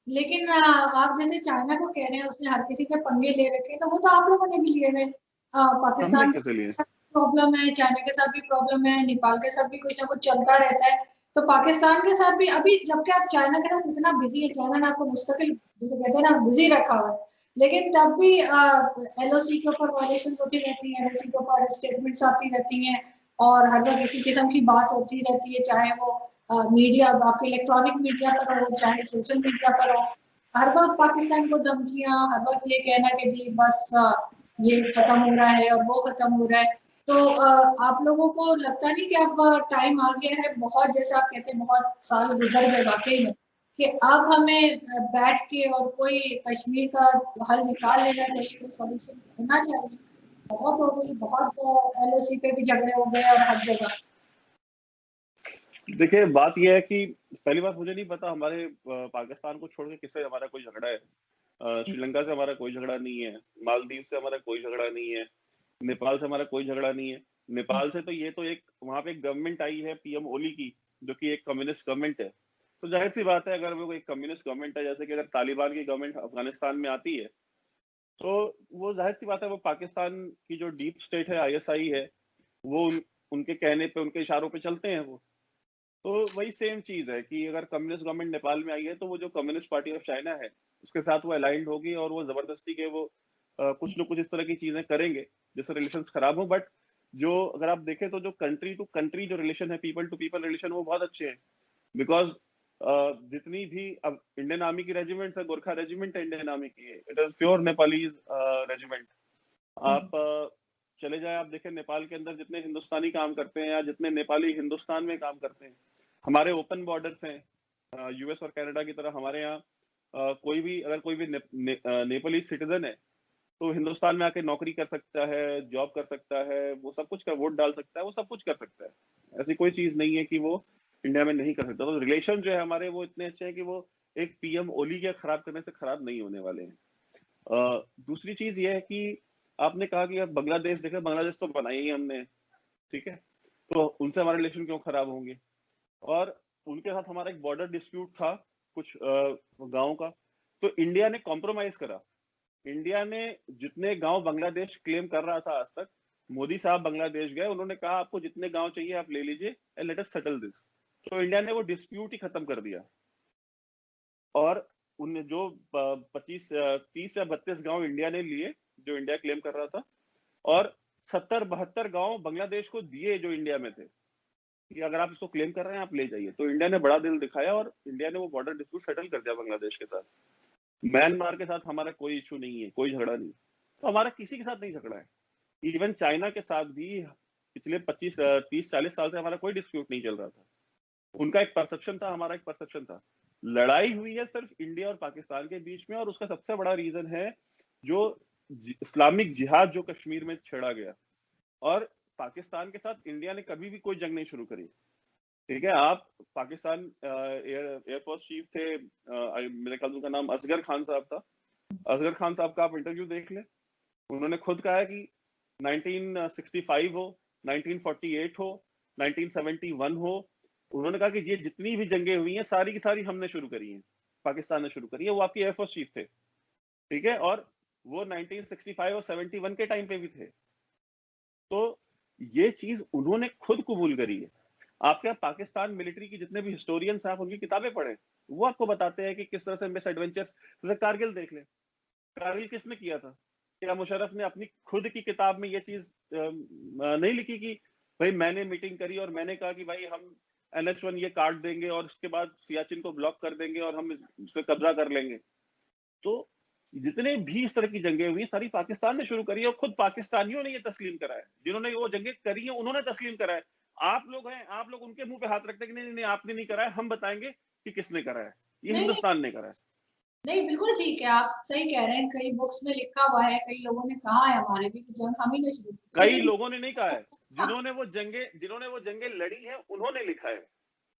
लेकिन आप जैसे चाइना को कह रहे हैं उसने हर किसी से पंगे ले रखे, तो वो तो आप लोगों ने भी लिए हुए। हमने पाकिस्तान के कैसे लिए? साथ प्रॉब्लम है, चाइना के साथ भी प्रॉब्लम है, नेपाल के साथ भी कुछ ना कुछ चलता रहता है। तो पाकिस्तान के साथ भी अभी, जबकि आप चाइना के साथ इतना बिजी है, चाइना ने आपको मुस्तकिल जिसे कहते हैं ना बिजी रखा हुआ है, लेकिन तब भी एलओसी के ऊपर वायलेशन होती रहती है, एलओसी के ऊपर स्टेटमेंट्स आती रहती हैं, और हर वक्त इसी किस्म की बात होती रहती है, चाहे वो मीडिया, आपके इलेक्ट्रॉनिक मीडिया पर हो, चाहे सोशल मीडिया पर हो। हर वक्त पाकिस्तान को धमकियां, हर वक्त ये कहना कि जी बस ये खत्म हो रहा है और वो खत्म हो रहा है। तो आप लोगों को लगता नहीं कि अब टाइम आ गया है, बहुत जैसे आप कहते हैं बहुत साल गुजर गए वाकई में, कि अब हमें बैठ के और कोई कश्मीर का हल निकाल लेना चाहिए, कोई सॉल्यूशन होना चाहिए। बहुत हो गई, बहुत एलओसी पे भी झगड़े हो गए और हर जगह। देखिए, बात यह है कि पहली बात मुझे नहीं पता हमारे पाकिस्तान को छोड़ के किससे हमारा कोई झगड़ा है। श्रीलंका से हमारा कोई झगड़ा नहीं है, मालदीव से हमारा कोई झगड़ा नहीं है, नेपाल से हमारा कोई झगड़ा नहीं है। नेपाल से तो ये तो एक वहां पे एक गवर्नमेंट आई है पीएम ओली की, जो कि एक कम्युनिस्ट गवर्नमेंट है। तो जाहिर सी बात है, अगर वो एक कम्युनिस्ट गवर्नमेंट है, जैसे कि अगर तालिबान की गवर्नमेंट अफगानिस्तान में आती है, तो वो जाहिर सी बात है वो पाकिस्तान की जो डीप स्टेट है, आईएसआई है, वो उनके कहने पे, उनके इशारों पे चलते हैं वो। तो वही सेम चीज है कि अगर कम्युनिस्ट गवर्नमेंट नेपाल में आई है, तो वो जो कम्युनिस्ट पार्टी ऑफ चाइना है उसके साथ वो अलाइंड होगी, और वो जबरदस्ती के वो कुछ न कुछ इस तरह की चीजें करेंगे जिससे रिलेशंस खराब हो। बट जो अगर आप देखें तो जो कंट्री टू कंट्री जो रिलेशन है, पीपल टू पीपल रिलेशन, वो बहुत अच्छे हैं। बिकॉज जितनी भी अब इंडियन आर्मी की रेजिमेंट्स है, गोरखा रेजिमेंट है इंडियन आर्मी की, it is pure Nepalese regiment. आप चले जाए, आप देखें नेपाल के अंदर जितने हिंदुस्तानी काम करते हैं या जितने नेपाली हिंदुस्तान में काम करते हैं, हमारे ओपन बॉर्डर्स हैं यूएस और कनाडा की तरह। हमारे यहाँ कोई भी अगर कोई भी नेपाली सिटीजन है, तो हिंदुस्तान में आके नौकरी कर सकता है, जॉब कर सकता है, वो सब कुछ कर, वोट डाल सकता है, वो सब कुछ कर सकता है। ऐसी कोई चीज नहीं है कि वो इंडिया में नहीं कर सकता। तो रिलेशन जो है हमारे, वो इतने अच्छे हैं कि वो एक पीएम ओली के खराब करने से खराब नहीं होने वाले हैं। दूसरी चीज ये है कि आपने कहा कि अब बांग्लादेश देखे, बांग्लादेश तो बनाई ही हमने, ठीक है, तो उनसे हमारे रिलेशन क्यों खराब होंगे? और उनके साथ हमारा एक बॉर्डर डिस्प्यूट था कुछ गांव का, तो इंडिया ने कॉम्प्रोमाइज करा। इंडिया ने जितने गांव बांग्लादेश क्लेम कर रहा था आज तक, मोदी साहब बांग्लादेश गए, उन्होंने कहा आपको जितने गांव चाहिए आप ले लीजिए, and let us settle this. तो इंडिया ने वो डिस्प्यूट ही खत्म कर दिया। और उन जो 30 या 32 गांव इंडिया ने लिए, जो इंडिया क्लेम कर रहा था, और 70-72 गांव बांग्लादेश को दिए जो इंडिया में थे, कि अगर आप इसको क्लेम कर रहे हैं आप ले जाइए। तो इंडिया ने बड़ा दिल दिखाया और इंडिया ने वो बॉर्डर डिस्प्यूट सेटल कर दिया बांग्लादेश के साथ। म्यांमार के साथ हमारा कोई इशू नहीं है, कोई झगड़ा नहीं। तो हमारा किसी के साथ नहीं झगड़ा है। इवन चाइना के साथ भी पिछले 25 30 40 साल से हमारा कोई डिस्प्यूट नहीं चल रहा था। उनका एक परसेप्शन था, हमारा एक परसेप्शन था। लड़ाई हुई है सिर्फ इंडिया और पाकिस्तान के बीच में, और उसका सबसे बड़ा रीजन है जो इस्लामिक जिहाद जो कश्मीर में छेड़ा गया। और पाकिस्तान के साथ इंडिया ने कभी भी कोई जंग नहीं शुरू करी, ठीक है। आप पाकिस्तान एयरफोर्स चीफ थे, मेरे ख्याल उनका नाम असगर खान साहब था। असगर खान साहब का आप इंटरव्यू देख लें, उन्होंने खुद कहा है कि 1965 हो, 1948 हो, 1971 हो, उन्होंने कहा कि ये जितनी भी जंगें हुई हैं सारी की सारी हमने शुरू करी हैं, पाकिस्तान ने शुरू करी है। वो आपकी एयरफोर्स चीफ थे, ठीक है, और वो 1965 और 71 के टाइम पे भी थे। तो ये चीज उन्होंने खुद कबूल करी है। आपके पाकिस्तान मिलिट्री की जितने भी हिस्टोरियंस हैं, आप उनकी किताबें पढ़ें, वो आपको बताते हैं कि किस तरह से मिस एडवेंचर्स, जैसे कारगिल देख लें, कारगिल किसने किया था? क्या मुशर्रफ ने अपनी खुद की किताब में ये चीज नहीं लिखी कि भाई मैंने मीटिंग करी और मैंने कहा कि भाई हम NH1 ये काट देंगे और उसके बाद सियाचिन को ब्लॉक कर देंगे और हम इस पे कब्जा कर लेंगे? तो जितने भी इस तरह की जंगें हुई सारी पाकिस्तान ने शुरू करी है, और खुद पाकिस्तानियों ने ये तस्लीम करा है, जिन्होंने वो जंगें करी हैं उन्होंने तस्लीम करा है। आप लोग हैं, आप लोग उनके मुंह पे हाथ रखते हैं कि नहीं नहीं आपने नहीं करा है, हम बताएंगे कि किसने करा है, ये नहीं, हिंदुस्तान ने करा है। नहीं, बिल्कुल ठीक है, आप सही कह रहे हैं। कई बुक्स में लिखा हुआ है, कई लोगों ने कहा है हमारे भी कि जंग हम ही ने शुरू की, कई लेकिन लोगों ने नहीं कहा है, जिन्होंने वो जंगें लड़ी हैं उन्होंने लिखा है।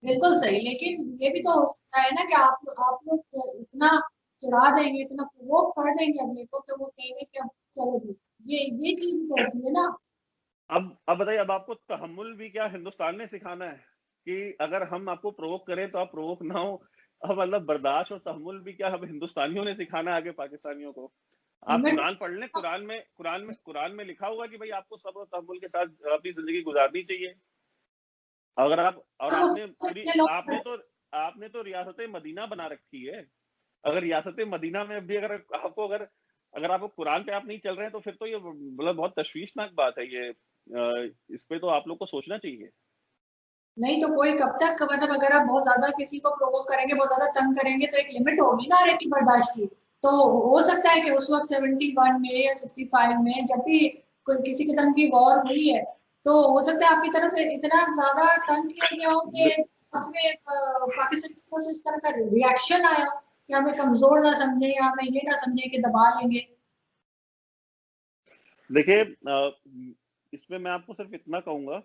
बिल्कुल सही। लेकिन ये भी तो हो सकता है ना कि आप लोग इतना चिढ़ा देंगे, इतना प्रोवोक कर देंगे अगले को कि वो कहेंगे कि अब चलो जी, ये चीज भी तो होती है ना। अब बताइए, अब आपको तहम्मुल भी क्या हिंदुस्तान ने सिखाना है कि अगर हम आपको प्रोवोक करें तो आप प्रोवोक ना हो? अब मतलब बर्दाश्त और तहम्मुल भी क्या हम हिंदुस्तानियों ने सिखाना है आगे पाकिस्तानियों को? आप लिमिट। कुरान पढ़ लें, कुरान में लिखा होगा कि भाई आपको सब्र और तहम्मुल के साथ अपनी जिंदगी गुजारनी चाहिए। अगर आप और आपने पूरी इतने लोग आपने तो रियासत मदीना बना रखी है। अगर रियासत मदीना में भी अगर आपको कुरान पे आप नहीं चल रहे हैं तो फिर तो ये मतलब बहुत तशवीशनाक बात है ये। इस पे तो आप लोग को सोचना चाहिए। नहीं तो कोई कब तक, मतलब अगर आप बहुत ज्यादा किसी को प्रोवोक करेंगे, बहुत ज्यादा तंग करेंगे, तो एक लिमिट होगी ना हर एक की बर्दाश्त की। तो हो सकता है कि उस वक्त 71 में या 65 में जब भी कोई किसी किस्म की वॉर हुई है, तो हो सकता है आपकी तरफ से इतना ज्यादा तंग किया गया हो कि उसमें पाकिस्तान की तरफ से इस तरह का रिएक्शन आया कि हमें कमजोर ना समझे या हमें ये ना समझे कि दबा लेंगे। देखिए, इसमें मैं आपको सिर्फ इतना कहूंगा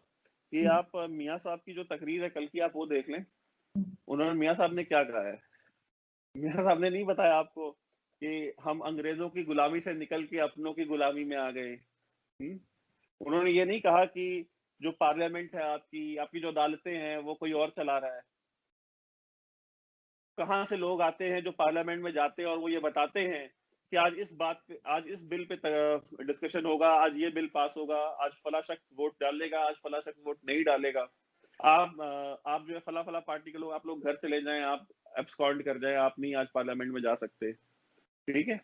कि आप मियाँ साहब की जो तकरीर है कल की, आप वो देख लें। उन्होंने, मियाँ साहब ने क्या कहा है? मियाँ साहब ने नहीं बताया आपको कि हम अंग्रेजों की गुलामी से निकल के अपनों की गुलामी में आ गए। उन्होंने ये नहीं कहा कि जो पार्लियामेंट है आपकी आपकी जो अदालतें हैं वो कोई और चला रहा है। कहाँ से लोग आते हैं जो पार्लियामेंट में जाते हैं और वो ये बताते हैं कि आज इस बिल पे डिस्कशन होगा, आज ये बिल पास होगा, आज फला शख्स वोट डालेगा, आज फला शख्स वोट नहीं डालेगा। आप जो है फला फला पार्टी के लोग, आप लोग घर चले जाएं, आप एब्सकॉन्ड कर जाएं, आप नहीं आज पार्लियामेंट में जा सकते, ठीक है।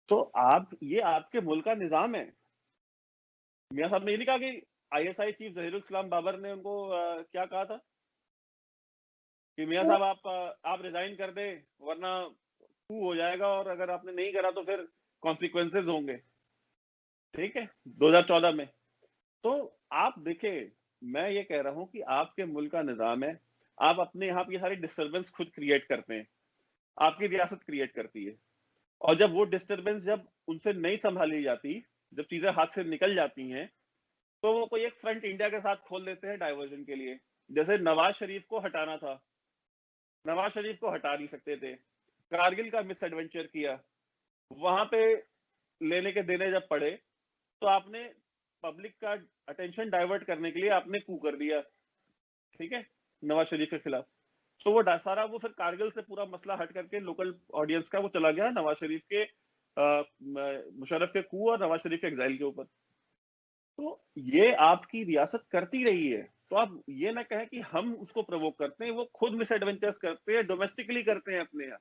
तो आप, ये आपके मुल्क का निजाम है। मियाँ साहब ने ये नहीं कहा कि ISI चीफ जहीरुल इस्लाम बाबर ने उनको क्या कहा था कि मियाँ तो साहब आप रिजाइन कर दे वरना कू हो जाएगा, और अगर आपने नहीं करा तो फिर कॉन्सिक्वेंसेज होंगे, ठीक है, 2014 में। तो आप देखें, मैं ये कह रहा हूं कि आपके मुल्क का निजाम है, आप अपने यहाँ की सारी डिस्टरबेंस खुद क्रिएट करते हैं, आपकी रियासत क्रिएट करती है। और जब वो डिस्टरबेंस जब उनसे नहीं संभाली जाती, जब चीजें हाथ से निकल जाती हैं, तो वो कोई एक फ्रंट इंडिया के साथ खोल देते हैं डाइवर्जन के लिए। जैसे नवाज शरीफ को हटाना था, नवाज शरीफ को हटा नहीं सकते थे, कारगिल का मिस एडवेंचर किया, वहां पे लेने के देने जब पड़े तो आपने पब्लिक का अटेंशन डाइवर्ट करने के लिए आपने कू कर दिया, ठीक है, नवाज शरीफ के खिलाफ। तो वो सारा वो फिर कारगिल से पूरा मसला हट करके लोकल ऑडियंस का वो चला गया नवाज शरीफ के मुशर्रफ के कू और नवाज शरीफ के एग्जाइल के ऊपर। तो ये आपकी रियासत करती रही है, तो आप ये ना कहें कि हम उसको प्रवोक करते हैं, वो खुद मिस एडवेंचर्स करते हैं, डोमेस्टिकली करते हैं अपने यहाँ।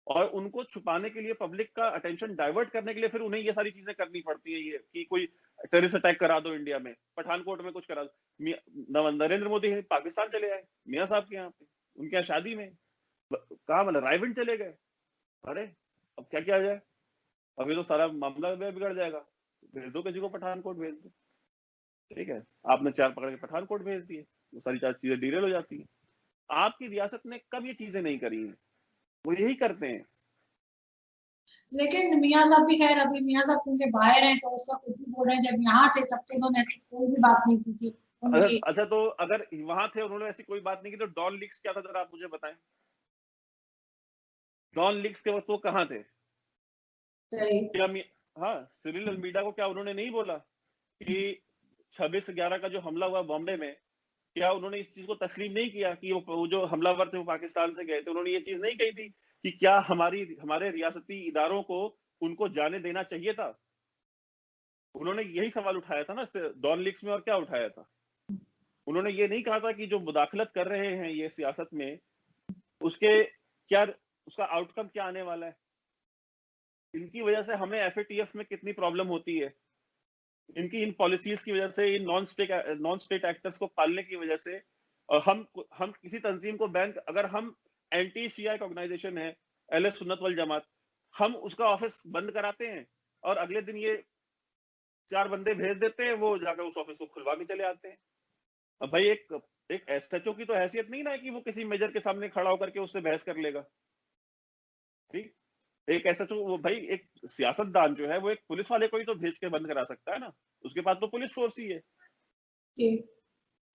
और उनको छुपाने के लिए, पब्लिक का अटेंशन डाइवर्ट करने के लिए फिर उन्हें ये सारी चीजें करनी पड़ती है, ये कि कोई टेररिस्ट अटैक करा दो इंडिया में, पठानकोट में कुछ करा दो। नरेंद्र मोदी पाकिस्तान चले आए मियाँ साहब के यहाँ पे, उनके यहाँ शादी में, कहा मतलब रायविंड चले गए। अरे अब क्या किया जाए, अभी तो सारा मामला बिगड़ जाएगा, भेज दो किसी को, पठानकोट भेज दो, ठीक है। आपने चार पकड़ के पठानकोट भेज दिए, वो सारी चार चीजें डीरेल हो जाती है। आपकी रियासत ने कब ये चीजें नहीं करी हैं? वो यही करते हैं। लेकिन मियाँ साहब भी खैर अभी मियाँ साहब क्योंकि बाहर हैं तो उसका कुछ भी बोल रहे हैं, जब यहाँ थे तब तो उन्होंने ऐसी कोई भी बात नहीं की थी अगर उनकी। अच्छा, तो अगर वहां थे उन्होंने ऐसी कोई बात नहीं की, तो डॉन लीक्स क्या था जरा आप मुझे बताएं। डॉन लीक्स के वक्त वो कहाँ थे? सही। क्या हाँ, सिरिल अल्मीडा को क्या उन्होंने नहीं बोला कि 26/11 का जो हमला हुआ बॉम्बे में, क्या उन्होंने इस चीज को तस्लीम नहीं किया कि वो जो हमलावर थे वो पाकिस्तान से गए थे? उन्होंने ये चीज नहीं कही थी कि क्या हमारे रियासती इदारों को उनको जाने देना चाहिए था? उन्होंने यही सवाल उठाया था ना डॉन लीक्स में, और क्या उठाया था? उन्होंने ये नहीं कहा था कि जो मुदाखलत कर रहे हैं ये सियासत में, उसके क्या, उसका आउटकम क्या आने वाला है। इनकी वजह से हमें एफएटीएफ में कितनी प्रॉब्लम होती है, इनकी इन पॉलिसीज की वजह से, इन नॉन स्टेट एक्टर्स को पालने की वजह से। और हम किसी तंजीम को बैन, अगर हम एंटी शिया ऑर्गेनाइजेशन है अहले सुन्नत वल जमात, हम उसका ऑफिस बंद कराते हैं और अगले दिन ये 4 बंदे भेज देते हैं, वो जाकर उस ऑफिस को खुलवा के चले आते हैं। अब भाई एक एसएचओ की तो हैसियत नहीं ना कि वो किसी मेजर के सामने खड़ा होकर के उससे बहस कर लेगा। ठीक, एक एसएचओ, वो भाई एक सियासतदान जो है वो एक पुलिस वाले को ही तो भेज के बंद करा सकता है ना, उसके पास तो पुलिस फोर्स ही है। जी।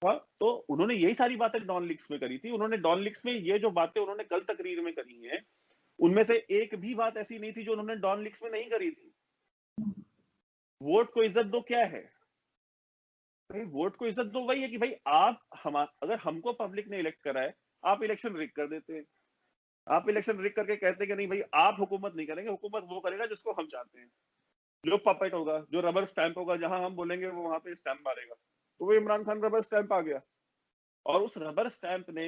हाँ, तो उन्होंने यही सारी बातें डॉन लीक्स में करी थी। उन्होंने डॉन लीक्स में ये जो बातें उन्होंने कल तकरीर में करी हैं, उनमें से एक भी बात ऐसी नहीं थी जो उन्होंने डॉन लीक्स में नहीं करी थी। वोट को इज्जत दो क्या है? भाई वोट को इज्जत दो वही है कि भाई आप हम, अगर हमको पब्लिक ने इलेक्ट करा है, आप इलेक्शन रिग कर देते हैं। आप इलेक्शन रिग करके कहते हैं कि नहीं भाई आप हुकूमत नहीं करेंगे, हुकूमत वो करेगा जिसको हम चाहते हैं, जो पपेट होगा, जो रबर स्टैंप होगा, जहां हम बोलेंगे वो वहां पे स्टैंप मारेगा। तो वो इमरान खान रबर स्टैंप आ गया, और उस रबर स्टैंप ने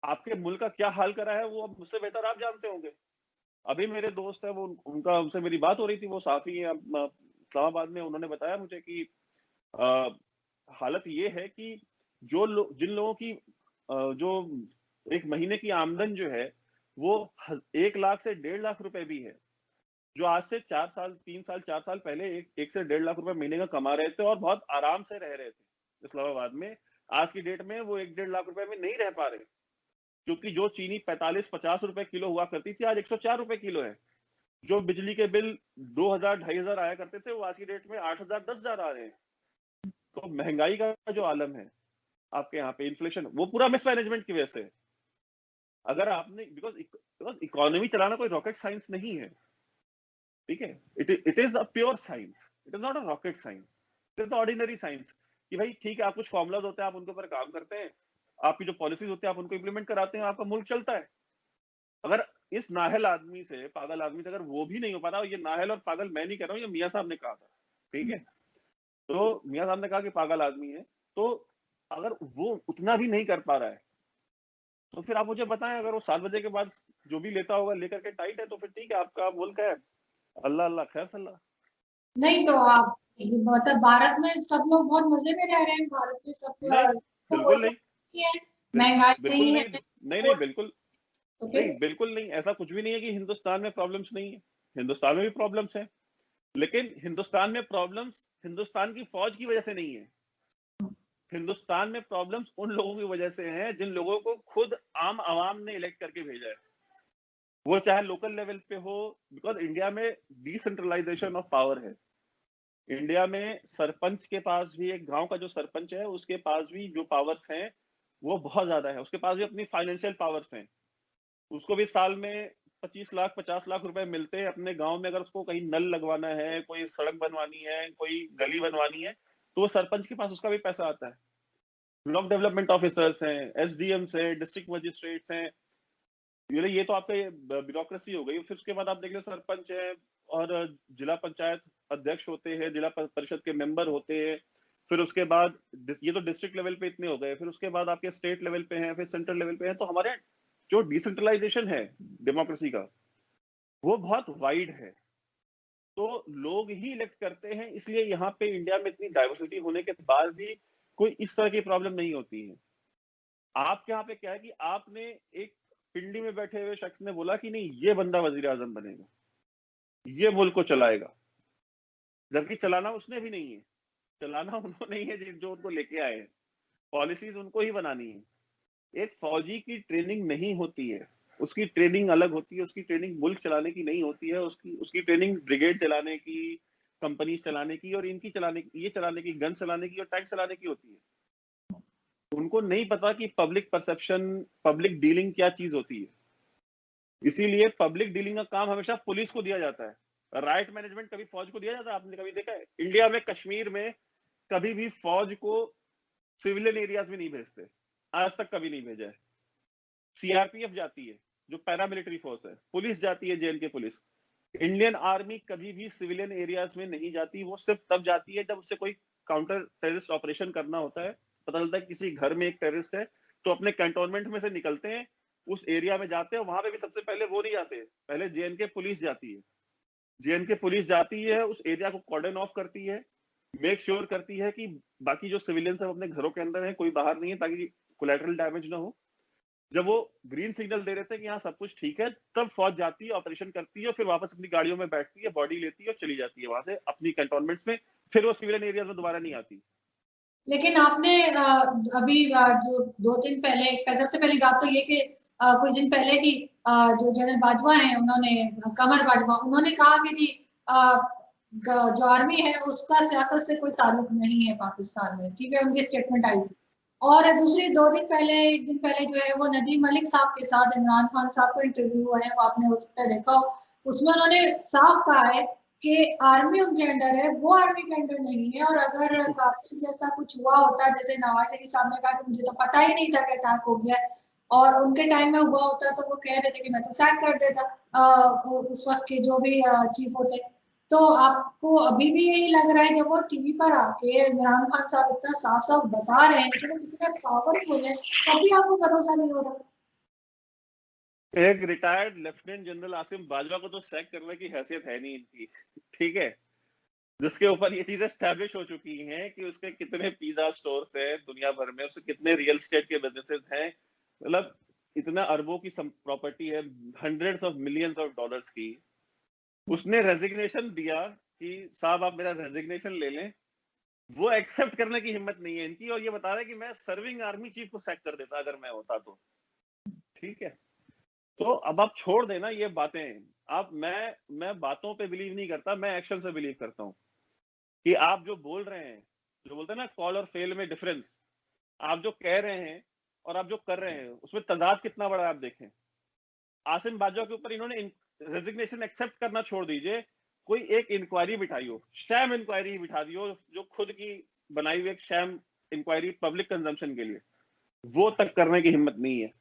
आपके मुल्क का क्या हाल करा है वो अब मुझसे बेहतर आप जानते होंगे। अभी मेरे दोस्त है, वो उनका उनसे मेरी बात हो रही थी, वो साफी है इस्लामाबाद में। उन्होंने बताया मुझे कि आ, हालत ये है कि जिन लोगों की जो एक महीने की आमदन जो है वो 1 लाख से 1.5 लाख रुपए भी है, जो आज से 4 साल 3 साल 4 साल पहले 1 से 1.5 लाख रुपए महीने का कमा रहे थे और बहुत आराम से रह रहे थे इस्लामाबाद में, आज की डेट में वो 1-1.5 लाख रुपए में नहीं रह पा रहे। क्योंकि जो चीनी 45-50 रुपए किलो हुआ करती थी, आज 104 रुपए किलो है। जो बिजली के बिल 2,000-2,500 आया करते थे, वो आज की डेट में 8,000-10,000 आ रहे हैं। तो महंगाई का जो आलम है आपके यहाँ पे, इन्फ्लेशन, वो पूरा मिसमैनेजमेंट की वजह से है। अगर आपने, बिकॉज इकोनॉमी चलाना कोई रॉकेट साइंस नहीं है, ठीक है। It is a pure science, it is not a rocket science, it is ordinary science. कि भाई ठीक है, आप कुछ फॉर्मुलाज होते हैं, आप उनके ऊपर काम करते हैं, आपकी जो पॉलिसीज होती है आप उनको इंप्लीमेंट कराते हैं, आपका मुल्क चलता है। अगर इस नाहल आदमी से, पागल आदमी से अगर वो भी नहीं हो पाता, ये नाहल और पागल मैं नहीं कह रहा हूँ, ये मियाँ साहब ने कहा था, ठीक है। तो मियाँ साहब ने कहा कि पागल आदमी है, तो अगर वो उतना भी नहीं कर पा रहा है, तो फिर आप मुझे बताएं, अगर वो 7 बजे के बाद जो भी लेता होगा लेकर के टाइट है, तो फिर ठीक है, आपका मुल्क है, अल्लाह अल्लाह खैर सल्ला। नहीं तो आप ये मतलब भारत में सब लोग बहुत मजे में रह रहे हैं, भारत में सब नहीं, तो बिल्कुल बोलते नहीं, हैं महंगाई बिल्कुल नहीं है नहीं, नहीं नहीं, वोट, बिल्कुल तो नहीं, फिर बिल्कुल नहीं, ऐसा कुछ भी नहीं है कि हिंदुस्तान में प्रॉब्लम्स नहीं है। हिंदुस्तान में भी प्रॉब्लम्स है, लेकिन हिंदुस्तान में प्रॉब्लम्स हिंदुस्तान की फौज की वजह से नहीं है। हिंदुस्तान में प्रॉब्लम्स उन लोगों की वजह से हैं जिन लोगों को खुद आम आवाम ने इलेक्ट करके भेजा है, वो चाहे लोकल लेवल पे हो। बिकॉज इंडिया में डिसेंट्रलाइजेशन ऑफ पावर है। इंडिया में सरपंच के पास भी, एक गांव का जो सरपंच है उसके पास भी जो पावर्स हैं वो बहुत ज्यादा है, उसके पास भी अपनी फाइनेंशियल पावर्स हैं। उसको भी साल में 25 लाख 50 लाख रुपए मिलते हैं अपने गांव में, अगर उसको कहीं नल लगवाना है, कोई सड़क बनवानी है, कोई गली बनवानी है, तो वो सरपंच के पास उसका भी पैसा आता है। ब्लॉक डेवलपमेंट ऑफिसर्स हैं, एसडीएम्स हैं, डिस्ट्रिक्ट मजिस्ट्रेट्स हैं, ये तो आपका ब्यूरोक्रेसी हो गई। फिर उसके बाद आप देख लो सरपंच है, और जिला पंचायत अध्यक्ष होते हैं, जिला परिषद के मेंबर होते हैं। फिर उसके बाद ये तो डिस्ट्रिक्ट लेवल पे इतने हो गए, फिर उसके बाद आपके स्टेट लेवल पे हैं, फिर सेंट्रल लेवल पे हैं। तो हमारे जो डिसेंट्रलाइजेशन है डेमोक्रेसी का, वो बहुत वाइड है। तो लोग ही इलेक्ट करते हैं, इसलिए यहाँ पे इंडिया में इतनी डाइवर्सिटी होने के बाद भी कोई इस तरह की प्रॉब्लम नहीं होती है। आपके यहाँ पे क्या है कि आपने एक पिंडी में बैठे हुए शख्स ने बोला कि नहीं ये बंदा वजीर आजम बनेगा, ये मुल्क को चलाएगा, जबकि चलाना उसने भी नहीं है। चलाना उन्होंने ही है जो उनको लेके आए हैं, पॉलिसीज उनको ही बनानी है। एक फौजी की ट्रेनिंग नहीं होती है, उसकी ट्रेनिंग अलग होती है, उसकी ट्रेनिंग मुल्क चलाने की नहीं होती है, उसकी उसकी ट्रेनिंग ब्रिगेड चलाने की, कंपनी चलाने की और इनकी चलाने की, ये चलाने की, गन चलाने की और टैंक चलाने की होती है। उनको नहीं पता कि पब्लिक परसेप्शन, पब्लिक डीलिंग क्या चीज होती है। इसीलिए पब्लिक डीलिंग का काम हमेशा पुलिस को दिया जाता है। राइट मैनेजमेंट कभी फौज को दिया जाता है? आपने कभी देखा है? इंडिया में कश्मीर में कभी भी फौज को सिविलियन एरियाज में नहीं भेजते, आज तक कभी नहीं भेजा है। सीआरपीएफ जाती है, जो पैरामिलिट्री फोर्स है, पुलिस जाती है, जेएनके पुलिस। इंडियन आर्मी कभी भी सिविलियन एरियाज में नहीं जाती, वो सिर्फ तब जाती है जब उससे कोई काउंटर टेररिस्ट ऑपरेशन करना होता है। पता चलता है किसी घर में एक टेररिस्ट है, तो अपने कैंटोनमेंट में से निकलते हैं, उस एरिया में जाते हैं। वहां पे भी सबसे पहले वो नहीं जाते, पहले जेएनके पुलिस जाती है। जेएनके पुलिस जाती है, उस एरिया को कॉर्डन ऑफ करती है, मेक श्योर करती है कि बाकी जो सिविलियंस है अपने घरों के अंदर है, कोई बाहर नहीं है, ताकि कोलैटरल डैमेज ना हो। जब वो ग्रीन सिग्नल दे रहे थे कि हाँ सब कुछ ठीक है, तब फौज जाती है, ऑपरेशन करती है और फिर वापस अपनी गाड़ियों में बैठती है, बॉडी लेती है और चली जाती है वहां से अपनी कैंटोनमेंट्स में। फिर वो सिविलियन एरियाज में दोबारा नहीं आती। लेकिन आपने अभी जो 2 दिन पहले, सबसे पहली बात तो ये कि कुछ दिन पहले ही जो जनरल बाजवा हैं, उन्होंने, कमर बाजवा, उन्होंने कहा कि जी जो आर्मी है उसका सियासत से कोई ताल्लुक नहीं है पाकिस्तान में, ठीक है, उनकी स्टेटमेंट आई थी। और दूसरी 2 दिन पहले, 1 दिन पहले जो है वो नदीम मलिक साहब के साथ इमरान खान साहब का इंटरव्यू हुआ है, वो आपने हो सकता है देखा हो। उसमें उन्होंने साफ कहा है कि आर्मी उनके अंडर है, वो आर्मी के अंडर नहीं है। और अगर कातिल जैसा कुछ हुआ होता, जैसे नवाज शरीफ साहब ने कहा कि मुझे तो पता ही नहीं था कि अटैक हो गया है, और उनके टाइम में हुआ होता तो वो कह रहे थे कि मैं तो सैक कर देता उस वक्त के जो भी चीफ होते। तो आपको अभी भी यही लग रहा है जब वो टीवी पर आके इमरान खान साहब इतना साफ साफ बता रहे हैं कि वो कितने पावरफुल है, तब भी आपको भरोसा नहीं हो रहा? एक retired lieutenant general Asim Bajwa को तो सैक करने की हैसियत है नहीं इनकी, ठीक है, जिसके ऊपर ये चीजें स्टैब्लिश हो चुकी हैं कि उसके कितने पिज्जा स्टोर्स हैं दुनिया भर में, उसके कितने रियल एस्टेट के बिजनेसेस हैं, मतलब इतना अरबों की प्रॉपर्टी है, hundreds of millions of dollars की। उसने रेजिग्नेशन दिया कि साहब आप मेरा रेजिग्नेशन ले लें, वो एक्सेप्ट करने की हिम्मत नहीं है इनकी, और ये बता रहा है कि मैं सर्विंग आर्मी चीफ को सैक कर देता अगर मैं होता तो। ठीक है, तो अब आप छोड़ देना ये बातें। आप मैं बातों पे बिलीव नहीं करता, मैं एक्शन से बिलीव करता हूँ कि आप जो बोल रहे हैं, जो बोलते हैं ना कॉल और फेल में डिफरेंस, आप जो कह रहे हैं और आप जो कर रहे हैं उसमें तजाद कितना बड़ा है आप देखें। आसिम बाजवा के ऊपर इन्होंने रेजिग्नेशन एक्सेप्ट करना छोड़ दीजिए, कोई एक इंक्वायरी बिठाई हो, शैम इंक्वायरी बिठा दी हो, जो खुद की बनाई हुई एक शैम इंक्वायरी पब्लिक कंजम्पशन के लिए, वो तक करने की हिम्मत नहीं है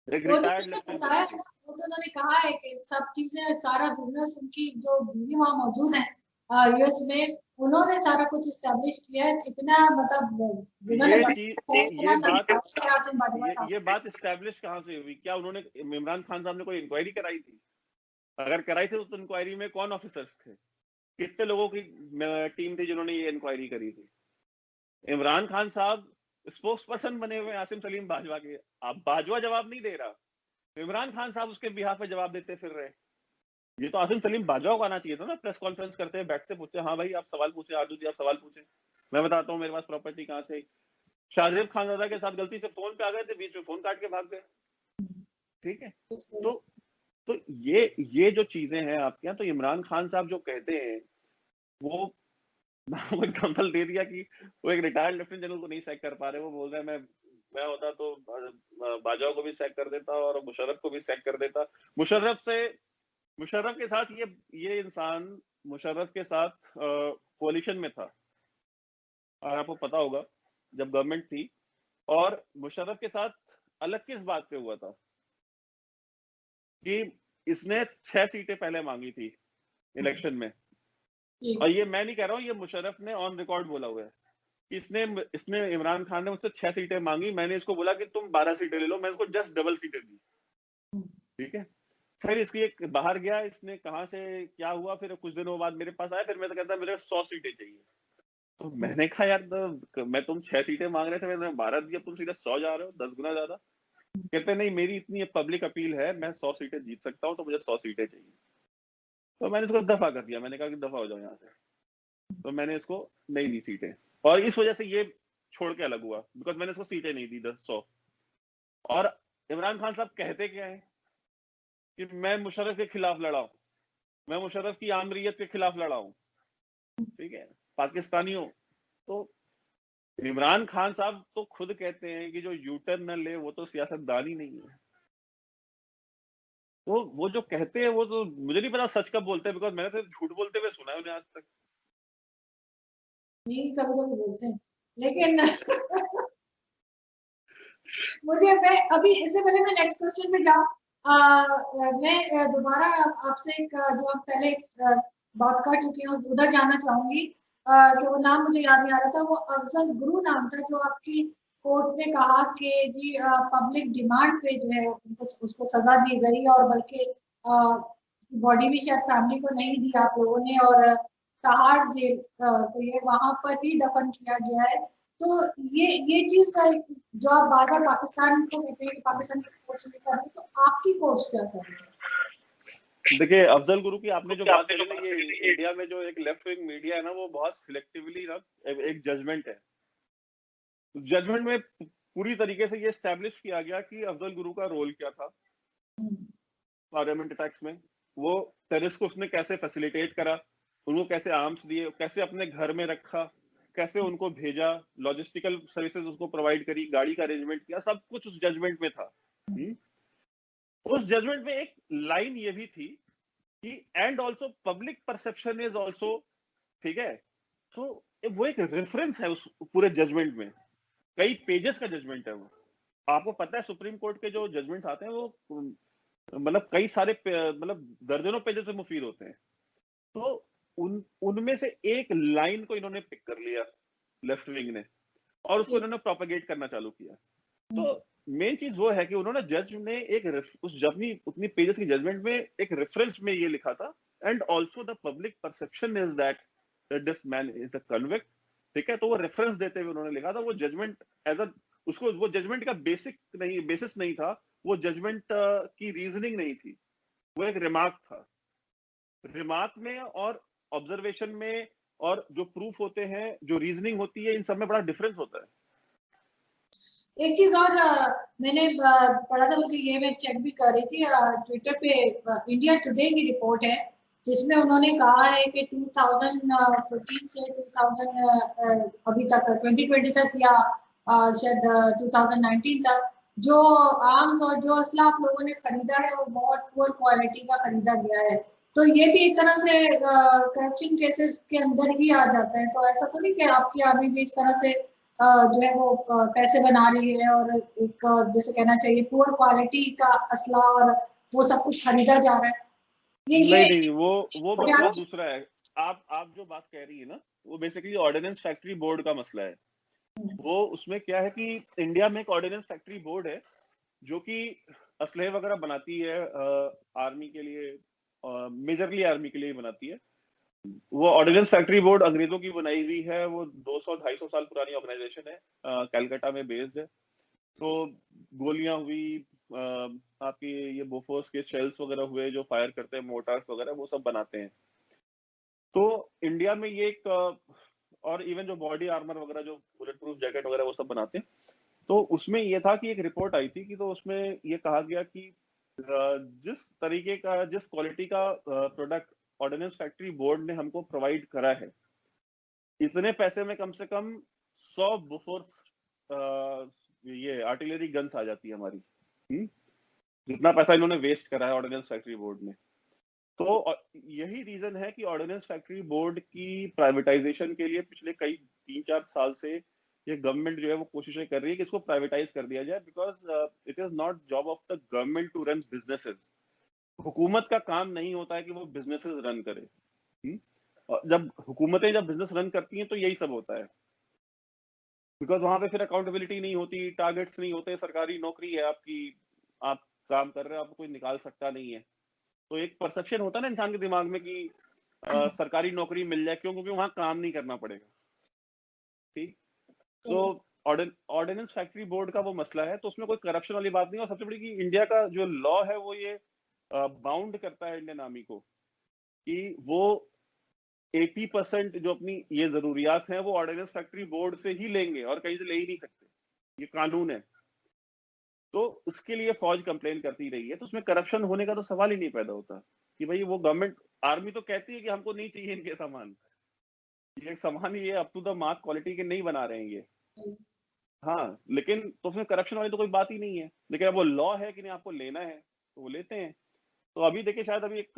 एक वो तो रिटायर्ड उन्होंने लेफ्टिनेंट बताया जनरल है की। ना, वो तो उन्होंने कहा है कि सब चीजें, सारा बिजनेस, उनकी जो बीवी वहां मौजूद है यूएस में, उन्होंने सारा कुछ स्टैब्लिश किया है। इतना मतलब उन्होंने ये चीज, बड़ा इतना ये सब बात, आसिम बाजवा साहब। ये बात स्टैब्लिश कहां से हुई? क्या उन्होंने, इमरान खान साहब ने कोई इंक्वायरी कराई थी? अगर कराई थी तो इंक्वायरी में कौन ऑफिसर्स थे, कितने लोगों की टीम थी जिन्होंने ये इंक्वायरी करी थी? इमरान खान साहब स्पोक्स पर्सन बने हुए आसिम सलीम बाजवा के, अब बाजवा जवाब नहीं दे रहा, तो इमरान खान साहब उसके बिहाफ पे जवाब देते फिर रहे। ये तो आसिम सलीम बाजवा को आना चाहिए था ना, प्रेस कॉन्फ्रेंस करते हैं, बैठते, पूछते हाँ भाई आप सवाल पूछे, आजू जी आप सवाल पूछे, मैं बताता हूँ मेरे पास प्रॉपर्टी कहाँ से। शाहजेब खानजादा के साथ गलती से फोन पे आ गए थे, बीच में फोन काट के भाग गए। ठीक है, तो तो ये जो चीजें हैं आपके यहाँ, तो इमरान खान साहब जो कहते हैं वो एग्जांपल दे दिया कि वो एक रिटायर्ड लेफ्टिनेंट जनरल को नहीं सैक कर पा रहे, वो बोल रहे हैं मैं होता तो बाजवा को भी सैक कर देता और मुशर्रफ को भी सैक कर देता। मुशर्रफ से, मुशर्रफ के साथ ये इंसान मुशर्रफ के साथ कोalition में था, और आपको पता होगा जब गवर्नमेंट थी, और मुशर्रफ के साथ अलग किस बात पे हुआ था कि इसने 6 सीटें पहले मांगी थी इलेक्शन में, और ये मैं नहीं कह रहा हूँ, ये मुशर्रफ ने ऑन रिकॉर्ड बोला हुआ है कि इसने इमरान खान ने मुझसे 6 सीटें मांगी, मैंने इसको बोला कि तुम 12 सीटें ले लो, मैं इसको जस्ट डबल सीटें दी। ठीक है, फिर इसकी एक बाहर गया, इसने कहां से क्या हुआ, फिर कुछ दिनों बाद मेरे पास आया, फिर मैं तो कहता मेरे 100 सीटें चाहिए। तो मैंने कहा यार, तो मैं तुम 6 सीटें मांग रहे थे, मैंने 12 दी, अब तुम सीधे 100 जा रहे हो, 10 गुना ज्यादा। कहते नहीं, मेरी इतनी पब्लिक अपील है, मैं 100 सीटें जीत सकता हूँ, तो मुझे 100 सीटें चाहिए। तो मैंने इसको दफा कर दिया, मैंने कहा कि दफा हो जाओ यहाँ से, तो मैंने इसको नहीं दी सीटें, और इस वजह से ये छोड़ के अलग हुआ, बिकॉज मैंने इसको सीटें नहीं दी 100। और इमरान खान साहब कहते क्या है कि मैं मुशर्रफ के खिलाफ लड़ा हूं, मैं मुशर्रफ की आमरीयत के खिलाफ लड़ा हूं, ठीक है, पाकिस्तानियों। तो इमरान खान साहब तो खुद कहते हैं कि जो यू टर्न न ले वो तो सियासतदान ही नहीं है। तो वो जो कहते हैं वो तो मुझे नहीं पता सच कब बोलते हैं, बिकॉज मैंने तो झूठ बोलते हुए सुना है उन्हें आज तक। नहीं, कभी कभी बोलते हैं, लेकिन मुझे, मैं अभी इससे पहले मैं नेक्स्ट क्वेश्चन पे जाऊं, मैं दोबारा आपसे एक जो हम पहले बात कर चुके हैं उधर जाना चाहूंगी, कि वो नाम मुझे याद नहीं आ रहा था, वो अफजल गुरु नाम था, जो आपकी कोर्ट ने कहा कि जी पब्लिक डिमांड पे जो है उसको सजा दी गई, और बल्कि बॉडी भी शायद फैमिली को नहीं दी आप लोगों ने, और सहार जेल तो ये वहां पर भी दफन किया गया है। तो ये चीज जो आप बार बार पाकिस्तान को कहते हैं कि पाकिस्तान की कोशिश कर रहे हैं, तो आपकी कोशिश क्या कर रही है? देखिए, अफजल गुरु की आपने जो क्योंकि बात आपने जो करी ना, बात ये करी ना, ये इंडिया में जो एक लेफ्ट विंग मीडिया है ना, वो बहुत सिलेक्टिवली ना एक जजमेंट है। जजमेंट में पूरी तरीके से ये स्टैब्लिश किया गया कि अफजल गुरु का रोल क्या था पार्लियामेंट अटैक्स में। वो टेररिस्ट को उसने कैसे फैसिलिटेट करा, उनको कैसे आर्म्स दिए, कैसे अपने घर में रखा, कैसे उनको भेजा, लॉजिस्टिकल सर्विसेज उसको प्रोवाइड करी, गाड़ी का अरेंजमेंट किया, सब कुछ उस जजमेंट में था। उस जजमेंट में एक लाइन ये भी थी कि and also public perception is also, ठीक है। तो वो एक रेफरेंस है उस पूरे जजमेंट में, कई पेजेस का जजमेंट है वो। आपको पता है सुप्रीम कोर्ट के जो जजमेंट्स आते हैं वो मतलब कई सारे मतलब दर्जनों पेजेस से मुफीद होते हैं। तो उनमें से एक लाइन को इन्होंने पिक कर लिया लेफ्ट विंग ने, और उसको इन्होंने प्रोपेगेट करना चालू किया। तो मेन चीज वो है कि उन्होंने जज ने उस जबनी उतनी पेजेस की जजमेंट में एक रेफरेंस में ये लिखा था, and also the public perception is that this man is the convict, ठीक है। तो वो रेफरेंस देते हुए उन्होंने लिखा था, वो जजमेंट एज अ उसको वो जजमेंट का बेसिस नहीं था, वो जजमेंट की रीजनिंग नहीं थी, वो एक रिमार्क था। रिमार्क में और ऑब्जर्वेशन में और जो प्रूफ होते हैं, जो रीजनिंग होती है, इन सब में बड़ा डिफरेंस होता है। एक चीज और मैंने पढ़ा था, बल्कि ये मैं चेक भी कर रही थी ट्विटर पे, इंडिया टुडे की रिपोर्ट है, जिसमें उन्होंने कहा है कि 2014 से 2000 अभी तक 2020 तक, या शायद 2019 तक, जो आर्म्स और जो असला आप लोगों ने खरीदा है वो बहुत पुअर क्वालिटी का खरीदा गया है। तो ये भी एक तरह से करप्शन केसेस के अंदर ही आ जाता है। तो ऐसा तो नहीं कि आपकी आर्मी भी इस तरह से जो है वो पैसे बना रही है, और एक जैसे कहना चाहिए पुअर क्वालिटी का असला और वो सब कुछ खरीदा जा रहा है, ये नहीं नहीं, वो मसला क्या? दूसरा है। आप जो बात कह रही है ना, वो बेसिकली ऑर्डिनेंस फैक्ट्री बोर्ड का मसला है। वो उसमें क्या है कि इंडिया में एक ऑर्डिनेंस फैक्ट्री बोर्ड है जो कि असलहे वगैरह बनाती है आर्मी के लिए, मेजरली आर्मी के लिए ही बनाती है। वो ऑर्डिनेंस फैक्ट्री बोर्ड अंग्रेजों की बनाई हुई है, वो 200-250 साल पुरानी ऑर्गेनाइजेशन है, कलकत्ता में बेस्ड है। तो गोलियां हुई, आपकी ये बोफोर्स के शेल्स वगैरह हुए जो फायर करते हैं, मोटार्स वगैरह वो सब बनाते हैं। तो इंडिया में ये एक और इवन जो बॉडी आर्मर वगैरह, जो बुलेट प्रूफ जैकेट वगैरह वो सब बनाते हैं। तो उसमें ये था कि एक रिपोर्ट आई थी कि, तो उसमें ये कहा गया कि जिस तरीके का, जिस क्वालिटी का प्रोडक्ट ऑर्डिनेंस फैक्ट्री बोर्ड ने हमको प्रोवाइड करा है, इतने पैसे में कम से कम 100 बोफोर्स ये आर्टिलरी गन्स आ जाती है हमारी। जितना पैसा इन्होंने वेस्ट करा है ऑर्डिनेंस फैक्ट्री बोर्ड ने। तो यही रीजन है कि ऑर्डिनेंस फैक्ट्री बोर्ड की प्राइवेटाइजेशन के लिए पिछले कई 3-4 साल से ये गवर्नमेंट जो है वो कोशिशें कर रही है कि इसको प्राइवेटाइज कर दिया जाए, because it is not job of the government to run businesses. हुकूमत का काम नहीं होता है कि वो बिजनेसेस रन करे। और जब हुकूमतें जब बिजनेस रन करती हैं तो यही सब होता है, बिकॉज वहां पे फिर अकाउंटेबिलिटी नहीं होती, टारगेट्स नहीं होते। सरकारी नौकरी है आपकी, आप काम कर रहे हो, आपको कोई निकाल सकता नहीं है। तो एक परसेप्शन होता है ना इंसान के दिमाग में कि सरकारी नौकरी मिल जाए, क्यों? क्योंकि वहां काम नहीं करना पड़ेगा। ठीक। सो ऑर्डिनेंस फैक्ट्री बोर्ड का वो मसला है, तो उसमें कोई करप्शन वाली बात नहीं। और सबसे बड़ी कि इंडिया का जो लॉ है वो ये बाउंड करता है इंडियन आर्मी को कि वो 80% जो अपनी ये जरूरियात हैं वो ऑर्डिनेंस फैक्ट्री बोर्ड से ही लेंगे और कहीं से ले ही नहीं सकते। ये कानून है। तो उसके लिए फौज कंप्लेन करती रही है, तो उसमें करप्शन होने का तो सवाल ही नहीं पैदा होता कि भाई वो गवर्नमेंट आर्मी तो कहती है कि हमको नहीं चाहिए इनके सामान, ये सामान ये up to the mark quality के नहीं बना रहे हैं ये। हाँ, लेकिन तो उसमें करप्शन वाली तो कोई बात ही नहीं है। लेकिन अब वो लॉ है कि नहीं आपको लेना है, तो वो लेते हैं। तो अभी देखिए शायद अभी एक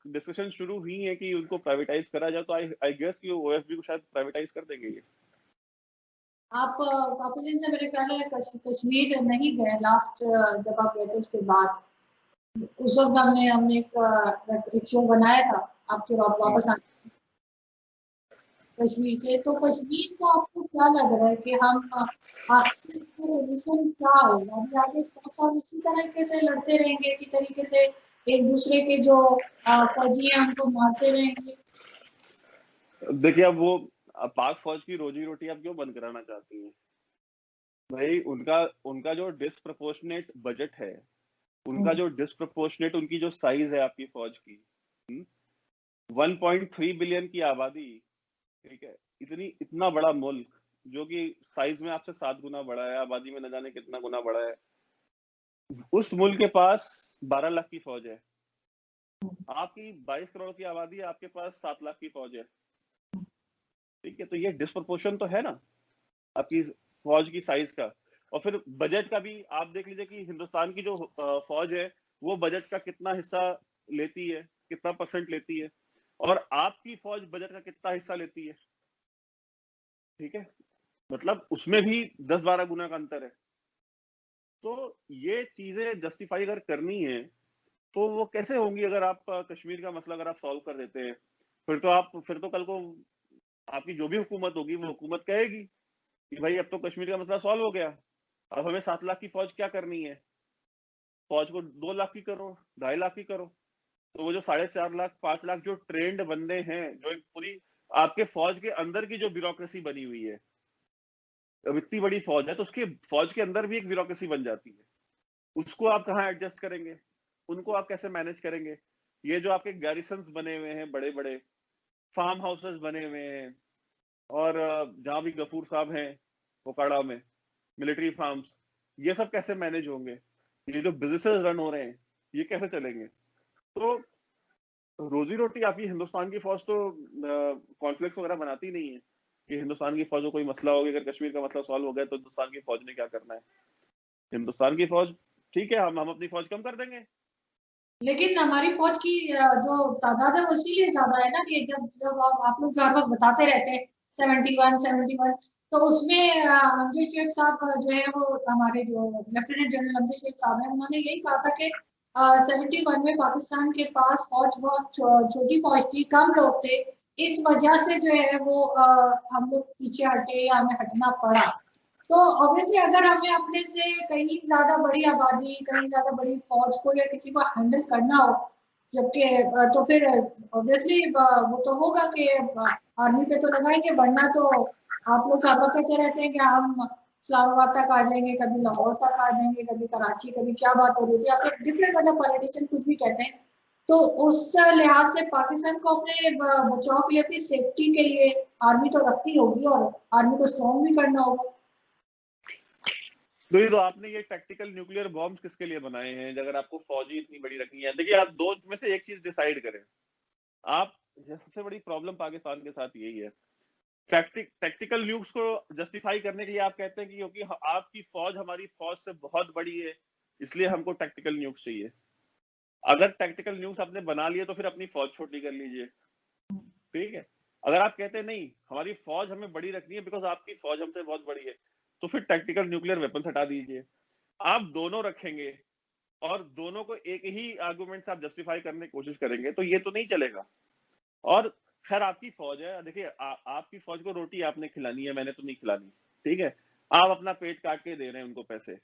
डिस्कशन शुरू हुई है कि उनको प्राइवेटाइज करा जाए, तो आई आई गेस कि ओएफबी को शायद प्राइवेटाइज कर देंगे ये। आप काफी दिन से मेरे ख्याल है कश्मीर नहीं गए लास्ट, जब आप गए थे उसके बाद। उस वक्त हमने हमने एक शो बनाया था आपके वापस आने कश्मीर से। तो कश्मीर का आपको क्या लग रहा है कि हम सोल्यूशन क्या होगा? अभी आगे 100 साल इसी तरीके से लड़ते रहेंगे, इसी तरीके से एक दूसरे के जो फौजी हैं उनको मारते रहेंगे? देखिए अब वो पाक फौज की रोजी रोटी आप क्यों बंद कराना चाहती हैं? भाई उनका उनका जो डिस्प्रपोर्शनेट बजट है, उनका जो डिस्प्रपोर्शनेट उनकी जो साइज है आपकी फौज की, 1.3 बिलियन की आबादी, ठीक है, इतना बड़ा मुल्क जो कि साइज में आपसे 7 गुना बड़ा है, आबादी में न जाने कितना गुना बड़ा है, उस मुल्क के पास 12 लाख की फौज है। आपकी 22 करोड़ की आबादी है, आपके पास 7 लाख की फौज है। ठीक है, तो ये डिस्प्रपोर्शन तो है ना आपकी फौज की साइज का। और फिर बजट का भी आप देख लीजिए कि हिंदुस्तान की जो फौज है वो बजट का कितना हिस्सा लेती है, कितना परसेंट लेती है, और आपकी फौज बजट का कितना हिस्सा लेती है। ठीक है, मतलब उसमें भी 10-12 गुना का अंतर है। तो ये चीजें जस्टिफाई अगर करनी है तो वो कैसे होंगी अगर आप कश्मीर का मसला अगर आप सॉल्व कर देते हैं, फिर तो कल को आपकी जो भी हुकूमत होगी वो हुकूमत कहेगी कि भाई अब तो कश्मीर का मसला सॉल्व हो गया, अब हमें 7 लाख की फौज क्या करनी है, फौज को 2 लाख की करो, 2.5 लाख की करो। तो वो जो 4.5 लाख 5 लाख जो ट्रेंड बंदे हैं, जो एक पूरी आपके फौज के अंदर की जो ब्यूरोक्रेसी बनी हुई है, अब इतनी बड़ी फौज है तो उसके फौज के अंदर भी एक ब्यूरोक्रेसी बन जाती है, उसको आप कहाँ एडजस्ट करेंगे, उनको आप कैसे मैनेज करेंगे? ये जो आपके गैरिसन्स बने हुए हैं, बड़े बड़े फार्म हाउसेस बने हुए हैं, और जहां भी गफूर साहब हैं ओकाड़ा में मिलिट्री फार्म्स, ये सब कैसे मैनेज होंगे? ये जो बिजनेसेस रन हो रहे हैं ये कैसे चलेंगे? तो रोजी रोटी आपकी हिंदुस्तान की फौज तो कॉन्फ्लिक्ट वगैरह बनाती नहीं है कि हिंदुस्तान की फौज को कोई मसला हो गया, अगर कश्मीर का मसला सॉल्व हो गया तो हिंदुस्तान की फौज ने क्या करना है? हिंदुस्तान की फौज ठीक है, हम अपनी फौज कम कर देंगे। लेकिन हमारी फौज की जो तादाद है वो इसीलिए ज्यादा है ना कि जब जब आप लोग हर वक्त बताते रहते हैं 71 तो उसमें अमजद शेख साहब जो है वो हमारे जो लेफ्टिनेंट जनरल अमजद शेख साहब है, उन्होंने यही कहा था कि 71 में पाकिस्तान के पास फौज बहुत छोटी फौज थी, कम लोग थे, इस वजह से जो है वो हम लोग पीछे हटे या हमें हटना पड़ा। तो ऑब्वियसली अगर हमें अपने से कहीं ज्यादा बड़ी आबादी, कहीं ज्यादा बड़ी फौज को या किसी को हैंडल करना हो, जबकि तो फिर ऑब्वियसली वो तो होगा कि आर्मी पे तो लगाएंगे, वरना तो आप लोग हर वक्त कहते रहते हैं कि हम इस्लामाबाद तक आ जाएंगे, कभी लाहौर तक आ जाएंगे, कभी कराची, कभी क्या बात हो रही थी, आप लोग डिफरेंट मतलब पॉलिटिशियन कुछ भी कहते हैं। तो उस लिहाज से पाकिस्तान को अपने बचाव के लिए, अपनी सेफ्टी के लिए आर्मी तो रखनी होगी और आर्मी को स्ट्रॉन्ग भी करना होगा। तो ये तो आपने ये टैक्टिकल न्यूक्लियर बॉम्ब्स किसके लिए बनाए हैं अगर आपको फौजी इतनी बड़ी रखनी है? देखिए आप दो में से एक चीज डिसाइड करें आप। सबसे बड़ी प्रॉब्लम पाकिस्तान के साथ यही है, टैक्टिकल न्यूक्स को जस्टिफाई करने के लिए आप कहते हैं कि क्योंकि आपकी फौज हमारी फौज से बहुत बड़ी है इसलिए हमको टैक्टिकल न्यूक्स चाहिए। अगर टैक्टिकल न्यूक्स आपने बना लिए तो फिर अपनी फौज छोटी कर लीजिए। ठीक है, अगर आप कहते हैं नहीं हमारी फौज हमें बड़ी रखनी है बिकॉज आपकी फौज हमसे बहुत बड़ी है, तो फिर टैक्टिकल न्यूक्लियर वेपन हटा दीजिए। आप दोनों रखेंगे और दोनों को एक ही आर्गुमेंट से आप जस्टिफाई करने की कोशिश करेंगे तो ये तो नहीं चलेगा। और खैर आपकी फौज है, देखिए आपकी फौज को रोटी आपने खिलानी है, मैंने तो नहीं खिलानी। ठीक है, आप अपना पेट काट के दे रहे हैं उनको पैसे,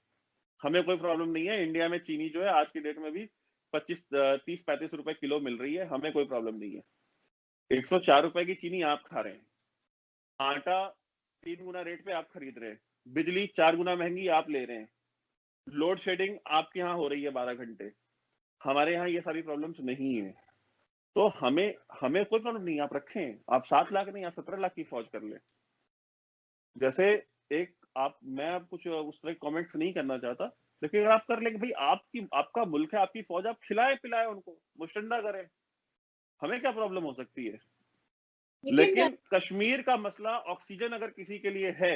हमें कोई प्रॉब्लम नहीं है। इंडिया में चीनी जो है आज की डेट में भी 25 30 35 रुपए किलो मिल रही है, हमें कोई प्रॉब्लम नहीं है। 104 रुपए की चीनी आप खा रहे हैं, आटा 3 गुना रेट पे आप खरीद रहे हैं, बिजली 4 गुना महंगी आप ले रहे हैं, लोड शेडिंग आपके यहाँ हो रही है 12 घंटे, हमारे यहाँ ये सारी प्रॉब्लम्स नहीं है। तो हमें हमें कोई प्रॉब्लम नहीं, आप रखें, आप 7 लाख नहीं आप 17 लाख की फौज कर ले। जैसे एक आप मैं कुछ उस तरह कमेंट्स नहीं करना चाहता, लेकिन अगर आप कर लेंगे भाई, आपका मुल्क है, आपकी फौज, आप खिलाए पिलाए उनको, मुशंडा करें, हमें क्या प्रॉब्लम हो सकती है। लेकिन लेकिन कश्मीर का मसला ऑक्सीजन अगर किसी के लिए है,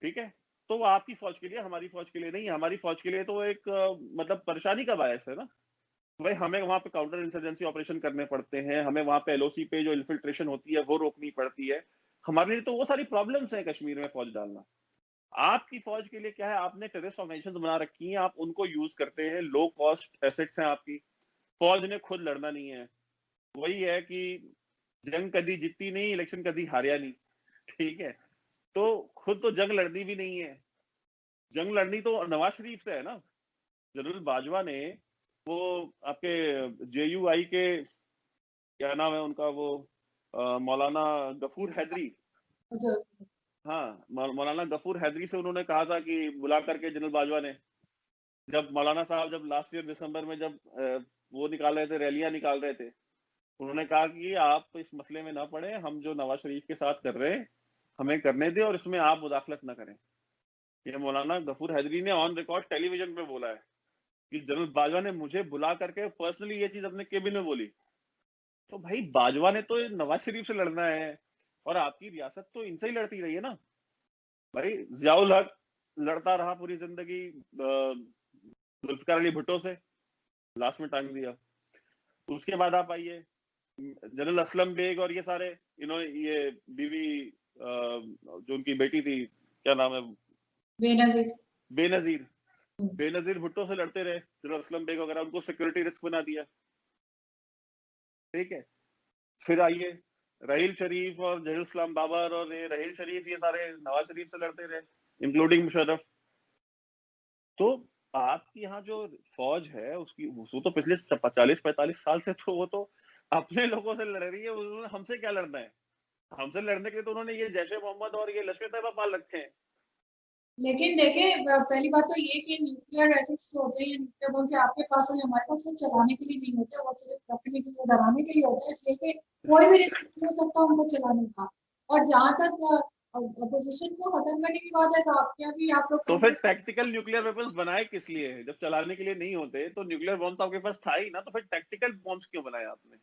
ठीक है, तो वो आपकी फौज के लिए, हमारी फौज के लिए नहीं है। हमारी फौज के लिए तो एक मतलब परेशानी का बायस है ना भाई। हमें वहां पे काउंटर इंसर्जेंसी ऑपरेशन करने पड़ते हैं, हमें वहां पे एलओसी पे जो इन्फिल्ट्रेशन होती है वो रोकनी पड़ती है। हमारे लिए तो वो सारी प्रॉब्लम्स है कश्मीर में फौज डालना। आपकी फौज के लिए क्या है, आपने टेररिस्ट ऑर्गेनाइजेशंस बना रखी हैं, आप उनको यूज करते हैं, लो कॉस्ट एसेट्स हैं आपकी। फौज ने खुद लड़ना नहीं है। वही है कि जंग कभी जीती नहीं, इलेक्शन कभी हारिया नहीं, ठीक है। तो खुद तो जंग लड़नी भी नहीं है। जंग लड़नी तो नवाज शरीफ से है ना। जनरल बाजवा ने वो आपके जेयूआई के, क्या नाम है उनका, वो मौलाना गफूर हैदरी, अच्छा, हाँ, मौलाना गफूर हैदरी से उन्होंने कहा था कि बुला करके, जनरल बाजवा ने, जब मौलाना साहब जब लास्ट ईयर दिसंबर में जब वो निकाल रहे थे, रैलियां निकाल रहे थे, उन्होंने कहा कि आप इस मसले में ना पड़े, हम जो नवाज शरीफ के साथ कर रहे हैं हमें करने दें और इसमें आप मुदाखलत ना करें। ये मौलाना गफूर हैदरी ने ऑन रिकॉर्ड टेलीविजन पे बोला है कि जनरल बाजवा ने मुझे बुला करके पर्सनली ये चीज अपने केबिन में बोली। तो भाई बाजवा ने तो नवाज शरीफ से लड़ना है, और आपकी रियासत तो इनसे ही लड़ती रही है ना भाई। जियाउल हक लड़ता रहा पूरी जिंदगी जुल्फिकार अली भुट्टो से, लास्ट में टांग दिया। उसके बाद आप आइए जनरल असलम बेग और ये सारे, ये बीवी जो उनकी बेटी थी, क्या नाम है, बेनजीर। बेनजीर। बेनजीर भुट्टो से लड़ते रहे जनरल असलम बेग वगैरह, उनको सिक्योरिटी रिस्क बना दिया, ठीक है। फिर आइए रहील शरीफ और जहीर इस्लाम बाबर, और ये रहील शरीफ, ये सारे नवाज शरीफ से लड़ते रहे, इंक्लूडिंग मुशर्रफ। तो आपकी यहाँ जो फौज है उसकी, वो तो पिछले 40-45 साल से तो वो तो अपने लोगों से लड़ रही है, उन्होंने हमसे क्या लड़ना है। हमसे लड़ने के लिए तो उन्होंने ये जैश ए मोहम्मद और ये लश्कर तैयबा पाल रखे हैं। लेकिन देखिए, पहली बात तो ये कि न्यूक्लियर एसिड्स जो होते हैं, न्यूक्लियर बम जो आपके पास है, हमारे पास, वो चलाने के लिए नहीं होते, वो सिर्फ रखने के लिए, डराने के लिए होते हैं, इसलिए कि कोई भी रिस्क नहीं हो सकता उनको चलाने का। और जहां तक अपोजिशन को खत्म करने की बात है, तो आपके यहाँ भी आप लोग तो फिर कांग्रेस। टैक्टिकल न्यूक्लियर वेपन्स बनाए किस लिए, जब चलाने के लिए नहीं होते तो न्यूक्लियर बॉम्ब आपके पास था ही ना, तो फिर टैक्टिकल बॉम्ब्स क्यों बनाए आपने।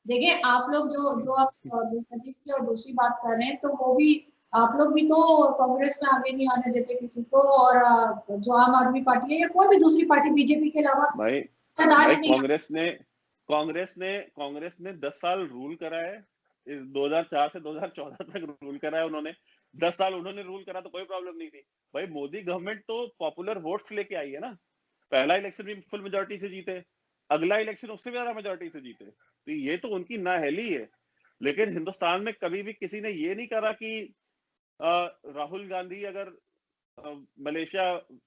देखिए, आप लोग जो जो आप बेनजीर की और दूसरी बात कर रहे हैं, तो वो भी, आप लोग भी तो कांग्रेस में आगे नहीं आने देते किसी को, और जो आम आदमी पार्टी है या कोई भी दूसरी पार्टी बीजेपी के अलावा भाई भाई बर्दाश्त नहीं। कांग्रेस ने 10 साल रूल करा है। इस 2004 से 2014 तक रूल करा है उन्होंने। 10 साल उन्होंने रूल करा तो कोई प्रॉब्लम नहीं थी। भाई मोदी गवर्नमेंट तो पॉपुलर वोट्स लेके आई है ना। पहला इलेक्शन भी फुल मेजोरिटी से जीते, अगला इलेक्शन उससे भी ज्यादा मेजोरिटी से जीते, तो ये तो उनकी नाअहली है। लेकिन हिंदुस्तान में कभी भी किसी ने ये नहीं करा कि राहुल गांधी अगर मलेशिया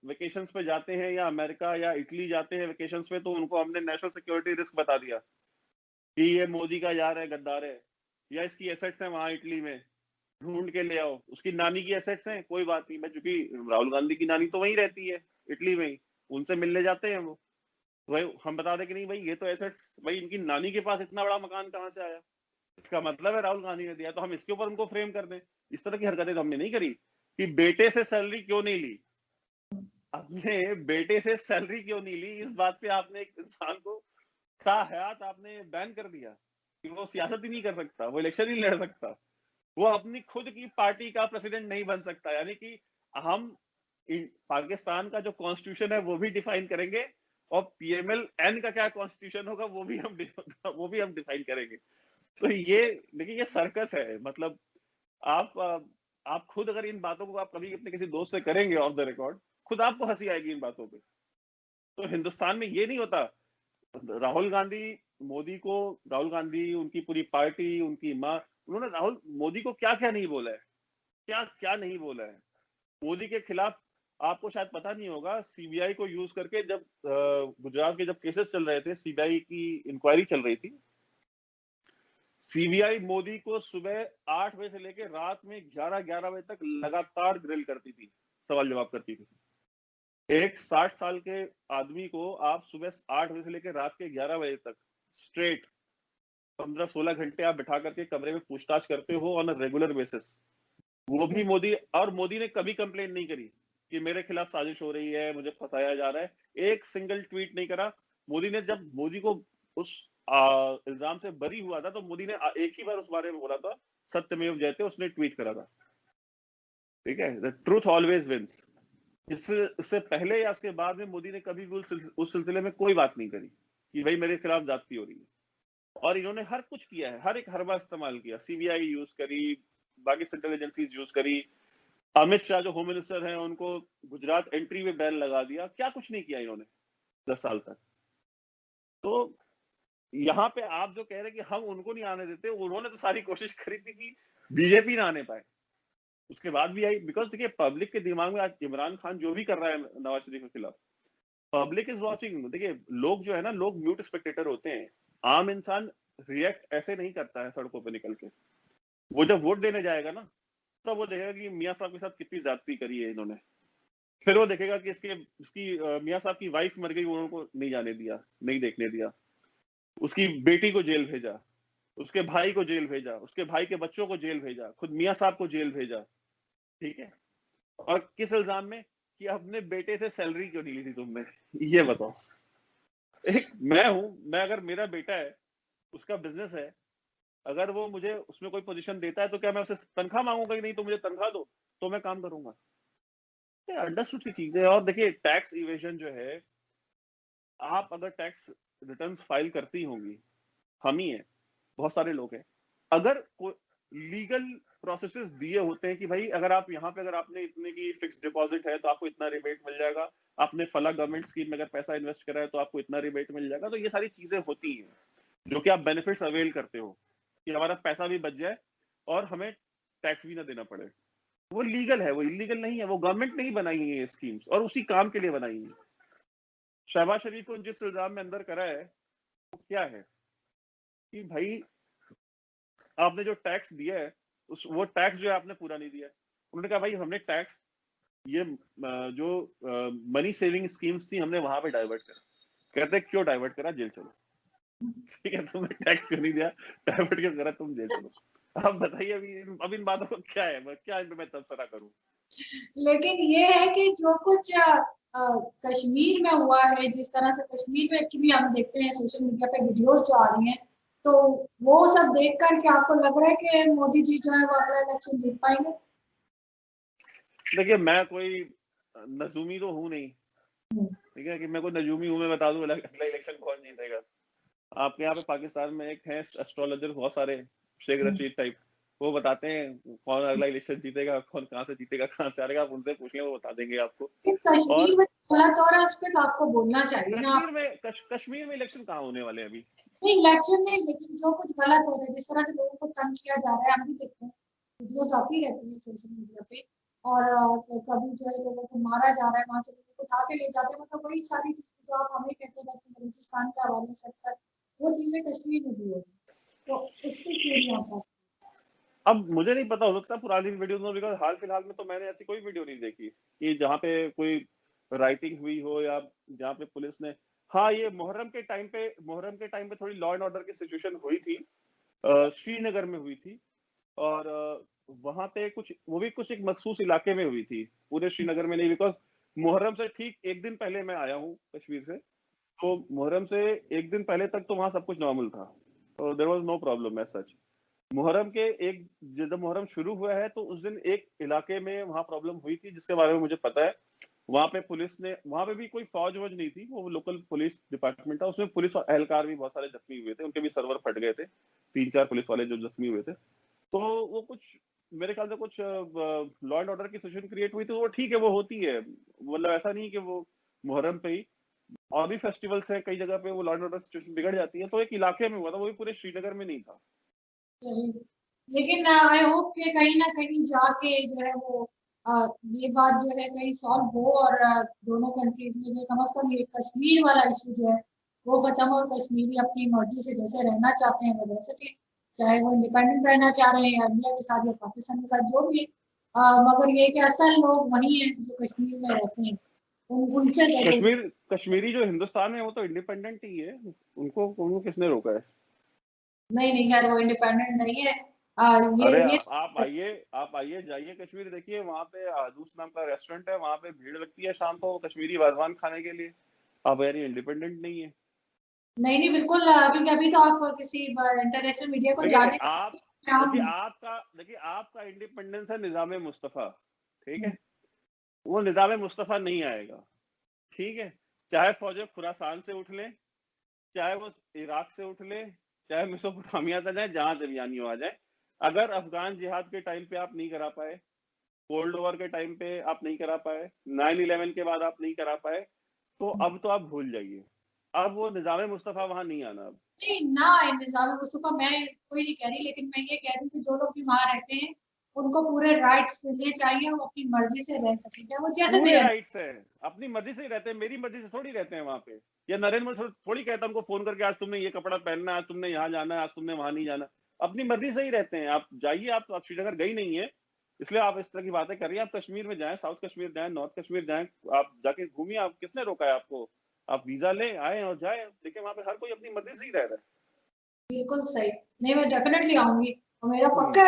वेकेशंस पे जाते हैं या अमेरिका या इटली जाते हैं वेकेशंस पे, तो उनको हमने नेशनल सिक्योरिटी रिस्क बता दिया कि ये मोदी का यार है, गद्दार है, या इसकी एसेट्स हैं वहां इटली में, ढूंढ के ले आओ। उसकी नानी की एसेट्स हैं, कोई बात नहीं, मैं चूंकि राहुल गांधी की नानी तो वहीं रहती है, इटली में ही, उनसे मिलने जाते हैं वो। भाई हम बता दें कि नहीं भाई ये तो एसेट्स, भाई इनकी नानी के पास इतना बड़ा मकान कहाँ से आया, इसका मतलब है राहुल गांधी ने दिया, तो हम इसके ऊपर उनको फ्रेम कर दें। इस तरह की हरकतें तो हमने नहीं करी कि बेटे से सैलरी क्यों नहीं ली, अपने बेटे से सैलरी क्यों नहीं ली, इस बात पे आपने एक इंसान को का हयात आपने बैन कर दिया कि वो सियासत ही नहीं कर सकता, वो इलेक्शन ही लड़ सकता, वो अपनी खुद की पार्टी का प्रेसिडेंट नहीं बन सकता। यानी कि हम पाकिस्तान का जो कॉन्स्टिट्यूशन है वो भी डिफाइन करेंगे, और पीएमएल एन का क्या कॉन्स्टिट्यूशन होगा वो भी हम डिफाइन करेंगे। तो ये देखिए, ये सर्कस है। मतलब आप आप खुद अगर इन बातों को आप कभी अपने किसी दोस्त से करेंगे ऑफ द रिकॉर्ड, खुद आपको हंसी आएगी इन बातों पे। तो हिंदुस्तान में ये नहीं होता। राहुल गांधी मोदी को, राहुल गांधी, उनकी पूरी पार्टी, उनकी माँ, उन्होंने राहुल मोदी को क्या क्या नहीं बोला है, क्या क्या नहीं बोला है मोदी के खिलाफ। आपको शायद पता नहीं होगा, सीबीआई को यूज करके जब गुजरात के जब केसेस चल रहे थे, सीबीआई की इंक्वायरी चल रही थी, सीबीआई मोदी को सुबह 8 बजे से लेकर रात में 11-11 बजे तक लगातार ग्रिल करती थी, सवाल जवाब करती थी। एक 60 साल के आदमी को आप सुबह 8 बजे से लेकर रात के 11 बजे तक स्ट्रेट 15-16 घंटे आप बिठा करके कमरे में पूछताछ करते हो ऑन अ रेगुलर बेसिस। वो भी मोदी, और मोदी ने कभी कंप्लेन नहीं करी कि मेरे खिलाफ साजिश हो रही है, मुझे फंसाया जा रहा है, एक सिंगल ट्वीट नहीं करा। मोदी ने, जब मोदी को उस इल्जाम से बरी हुआ था, तो मोदी ने एक ही बार उस बारे में बोला था, सत्यमेव जयते, उसने ट्वीट करा था। ठीक है, द ट्रूथ ऑलवेज विंस। इससे पहले या उसके बाद में मोदी ने कभी भी उस सिलसिले में कोई बात नहीं करी कि भाई मेरे खिलाफ ज्यादती हो रही है। और इन्होंने हर कुछ किया है, हर एक हरबा इस्तेमाल किया, सीबीआई यूज करी, बाकी सेंट्रल एजेंसीज यूज करी, अमित शाह जो होम मिनिस्टर हैं उनको गुजरात एंट्री में बैन लगा दिया, क्या कुछ नहीं किया इन्होंने 10 साल तक। तो यहाँ पे आप जो कह रहे हैं कि हम उनको नहीं आने देते, उन्होंने तो सारी कोशिश करी थी कि बीजेपी ना आने पाए, उसके बाद भी आई। बिकॉज देखिए, पब्लिक के दिमाग में आज इमरान खान जो भी कर रहा है नवाज शरीफ के खिलाफ, पब्लिक इज वॉचिंग। देखिए, लोग जो है ना, लोग म्यूट स्पेक्टेटर होते हैं। आम इंसान रिएक्ट ऐसे नहीं करता है सड़कों पे निकल के। वो जब वोट देने जाएगा ना, तब वो देखेगा कि मियां साहब के साथ कितनी ज्यादती करी है इन्होंने। फिर वो देखेगा कि इसकी मियां साहब की वाइफ मर गई, उनको नहीं जाने दिया, नहीं देखने दिया, उसकी बेटी को जेल भेजा, उसके भाई को जेल भेजा, उसके भाई के बच्चों को जेल भेजा, खुद मियां साहब को जेल भेजा। ठीक है, और किस इल्जाम में? कि अपने बेटे से सैलरी क्यों नहीं ली थी तुमने, ये बताओ। एक मैं हूं, मैं अगर मेरा बेटा है, उसका बिजनेस है, अगर वो मुझे उसमें कोई पोजीशन देता है, तो क्या मैं उसे तनख्वाह मांगूंगा कि नहीं तो मुझे तनख्वाह दो, तो मैं काम करूंगा। ये अंडरस्टूड सी चीज है। और देखिए, टैक्स इवेजन जो है, आप अगर टैक्स रिटर्न्स फाइल करती होंगी, हम ही हैं, बहुत सारे लोग हैं, अगर कोई लीगल प्रोसेसेस दिए होते हैं कि भाई अगर आप यहाँ पे, अगर आपने इतने की फिक्स डिपॉजिट है तो आपको इतना रिबेट मिल जाएगा, आपने फला गवर्नमेंट स्कीम में अगर पैसा इन्वेस्ट करा है तो आपको इतना रिबेट मिल जाएगा, तो ये सारी चीजें होती हैं जो कि आप बेनिफिट्स अवेल करते हो कि हमारा पैसा भी बच जाए और हमें टैक्स भी ना देना पड़े। वो लीगल है, वो इलीगल नहीं है। वो गवर्नमेंट ने ही बनाई है ये स्कीम्स, और उसी काम के लिए बनाई है। शहबाज शरीफ को जिस इल्जाम में अंदर करा है, वो क्या है कि भाई आपने जो टैक्स दिया है, वो टैक्स जो है आपने पूरा नहीं दिया है। उन्होंने कहा भाई हमने टैक्स, ये जो मनी सेविंग स्कीम्स थी, हमने वहां पे डाइवर्ट करा। कहते क्यों डाइवर्ट करा? जेल चलो। ठीक है, तुमने टैक्स क्यों नहीं दिया, डाइवर्ट क्यों करा, तुम जेल चलो। अब बताइए, अभी इन बातों को क्या है, क्या इन पे मैं तबसरा करूं। लेकिन ये है कि जो कुछ कश्मीर में हुआ है, जिस तरह से कश्मीर में की भी हम देखते हैं सोशल मीडिया पे वीडियोस जो आ रही हैं, तो वो सब देखकर क्या आपको लग रहा है कि मोदी जी जो है वो अगला इलेक्शन जीत पाएंगे? देखिए, मैं कोई नजूमी तो हूं नहीं, ठीक है, कि मैं कोई नजूमी हूं मैं बता दूं अगला इलेक्शन कौन जीतेगा। आपके यहाँ पे पाकिस्तान में एक है एस्ट्रोलॉजर, बहुत सारे, शेख रशीद टाइप, वो बताते हैं कौन अगला इलेक्शन जीतेगा, कौन कहाँ से जीतेगा, कहाँ से हारेगा। आप उनसे पूछ लें, वो बता देंगे आपको। कश्मीर और में गलत हो रहा है, उस पर तो आपको बोलना चाहिए ना। कश्मीर में इलेक्शन कहाँ होने वाले हैं अभी? नहीं, इलेक्शन नहीं, लेकिन जो कुछ गलत हो रहा है, जिस तरह से लोगों को तंग किया जा रहा है, हम भी देखते हैं, वीडियोस आती रहती है सोशल मीडिया पे। और कभी जो है लोगों को मारा जा रहा है, वहां से लोगों को उठा के ले जाते हैं, मतलब वही सारी चीजें जो आप हमें कहते रहते हैं बलूचिस्तान के हवाले से अक्सर, वो चीजें कश्मीर में भी हो रही है। तो उस पर क्यों नहीं आता? अब मुझे नहीं पता, हो सकता है पुरानी वीडियोस में, बिकॉज हाल फिलहाल में तो मैंने ऐसी कोई वीडियो नहीं देखी कि जहाँ पे कोई राइटिंग हुई हो, या जहाँ पे पुलिस ने, हाँ, ये मुहर्रम के टाइम पे थोड़ी लॉ एंड ऑर्डर की सिचुएशन हुई थी, श्रीनगर में हुई थी। और वहां पे कुछ, वो भी कुछ एक मखसूस इलाके में हुई थी, पूरे श्रीनगर में नहीं। बिकॉज मुहर्रम से ठीक एक दिन पहले मैं आया हूँ कश्मीर से, तो मुहर्रम से एक दिन पहले तक तो वहां सब कुछ नॉर्मल था, तो there was no problem as such. Muharram के एक, जब मुहर्रम शुरू हुआ है, तो उस दिन एक इलाके में वहां प्रॉब्लम हुई थी, जिसके बारे में मुझे पता है। वहां पे पुलिस ने, वहां पे भी कोई फौज वौज नहीं थी, वो लोकल पुलिस डिपार्टमेंट था, उसमें पुलिस एहलकार भी बहुत सारे जख्मी हुए थे, उनके भी सर्वर फट गए थे, 3-4 पुलिस वाले जो जख्मी हुए थे। तो वो कुछ, मेरे ख्याल से कुछ लॉ एंड ऑर्डर की सिचुएशन क्रिएट हुई थी, वो ठीक है, वो होती है, मतलब ऐसा नहीं कि वो मुहर्रम पे ही, और भी फेस्टिवल्स है कई जगह पे वो लॉ एंड ऑर्डर सिचुएशन बिगड़ जाती है। तो एक इलाके में हुआ था, वो भी पूरे श्रीनगर में नहीं था। लेकिन आई होप कि कहीं ना कहीं जाके जो है वो ये बात जो है कहीं सॉल्व हो, और दोनों कंट्रीज में जो कम से कम ये कश्मीर वाला इशू जो है वो खत्म हो, और कश्मीरी अपनी मर्जी से जैसे रहना चाहते हैं वो रह सके, चाहे वो इंडिपेंडेंट रहना चाह रहे हैं इंडिया के साथ या पाकिस्तान के साथ, जो भी। मगर ये कि असल लोग वही हैं जो कश्मीर में रहते हैं, उनसे जरूर। कश्मीरी जो हिंदुस्तान है, वो तो इंडिपेंडेंट ही है, उनको उनको किसने रोका है? नहीं नहीं, खैर वो इंडिपेंडेंट नहीं है। अरे ये आप आइए जाइए कश्मीर, देखिए वहाँ पे आदूस नाम का रेस्टोरेंट है, वहाँ पे भीड़ लगती है शाम को कश्मीरी वाजवान खाने के लिए। आप यानी इंडिपेंडेंट नहीं है। नहीं नहीं बिल्कुल, क्योंकि अभी तो आप किसी इंटरनेशनल मीडिया को देखिए जाने आप हम। देखिए आपका इंडिपेंडेंस है निजाम मुस्तफा, ठीक है, वो निजाम मुस्तफा नहीं आएगा, ठीक है, चाहे फौजें खुरासान से उठ लें, चाहे वो इराक से उठ ले, चाहे मेसोपोटामिया तक जाए, जहां से भी आनी हो आ जाए। अगर अफगान जिहाद के टाइम पे आप नहीं करा पाए, कोल्ड वॉर के टाइम पे आप नहीं करा पाए, 9/11 के बाद आप नहीं करा पाए, तो अब तो आप भूल जाइए, अब वो निजाम मुस्तफा वहां नहीं आना अब। नहीं ना, निजाम मुस्तफा मैं कोई नहीं कह रही, लेकिन मैं ये कह रही हूँ कि जो लोग भी वहां रहते हैं उनको पूरे राइट्स मिलने चाहिए, वो अपनी मर्जी से रह सके, चाहे वो जैसे भी पूरे रह। राइट्स है, अपनी मर्जी से ही रहते हैं, मेरी मर्जी से थोड़ी रहते हैं वहां पे। या नरेंद्र मोदी थोड़ी कहता हमको फोन करके आज तुमने ये कपड़ा पहनना है, आज तुमने यहाँ जाना है, आज तुमने वहां नहीं जाना। अपनी मर्जी से ही रहते हैं। आप जाइए, आप श्रीनगर गई नहीं है इसलिए आप इस तरह की बातें कर रही हैं। आप कश्मीर में जाएं, साउथ कश्मीर जाएं, नॉर्थ कश्मीर जाएं, आप जाके घूमिए। आप किसने रोका है आपको? आप वीजा ले आए और जाए, देखिए वहां पे हर कोई अपनी मर्जी से ही रह रहा बिल्कुल सही। नहीं, मैं डेफिनेटली आऊंगी और मेरा है। पक्का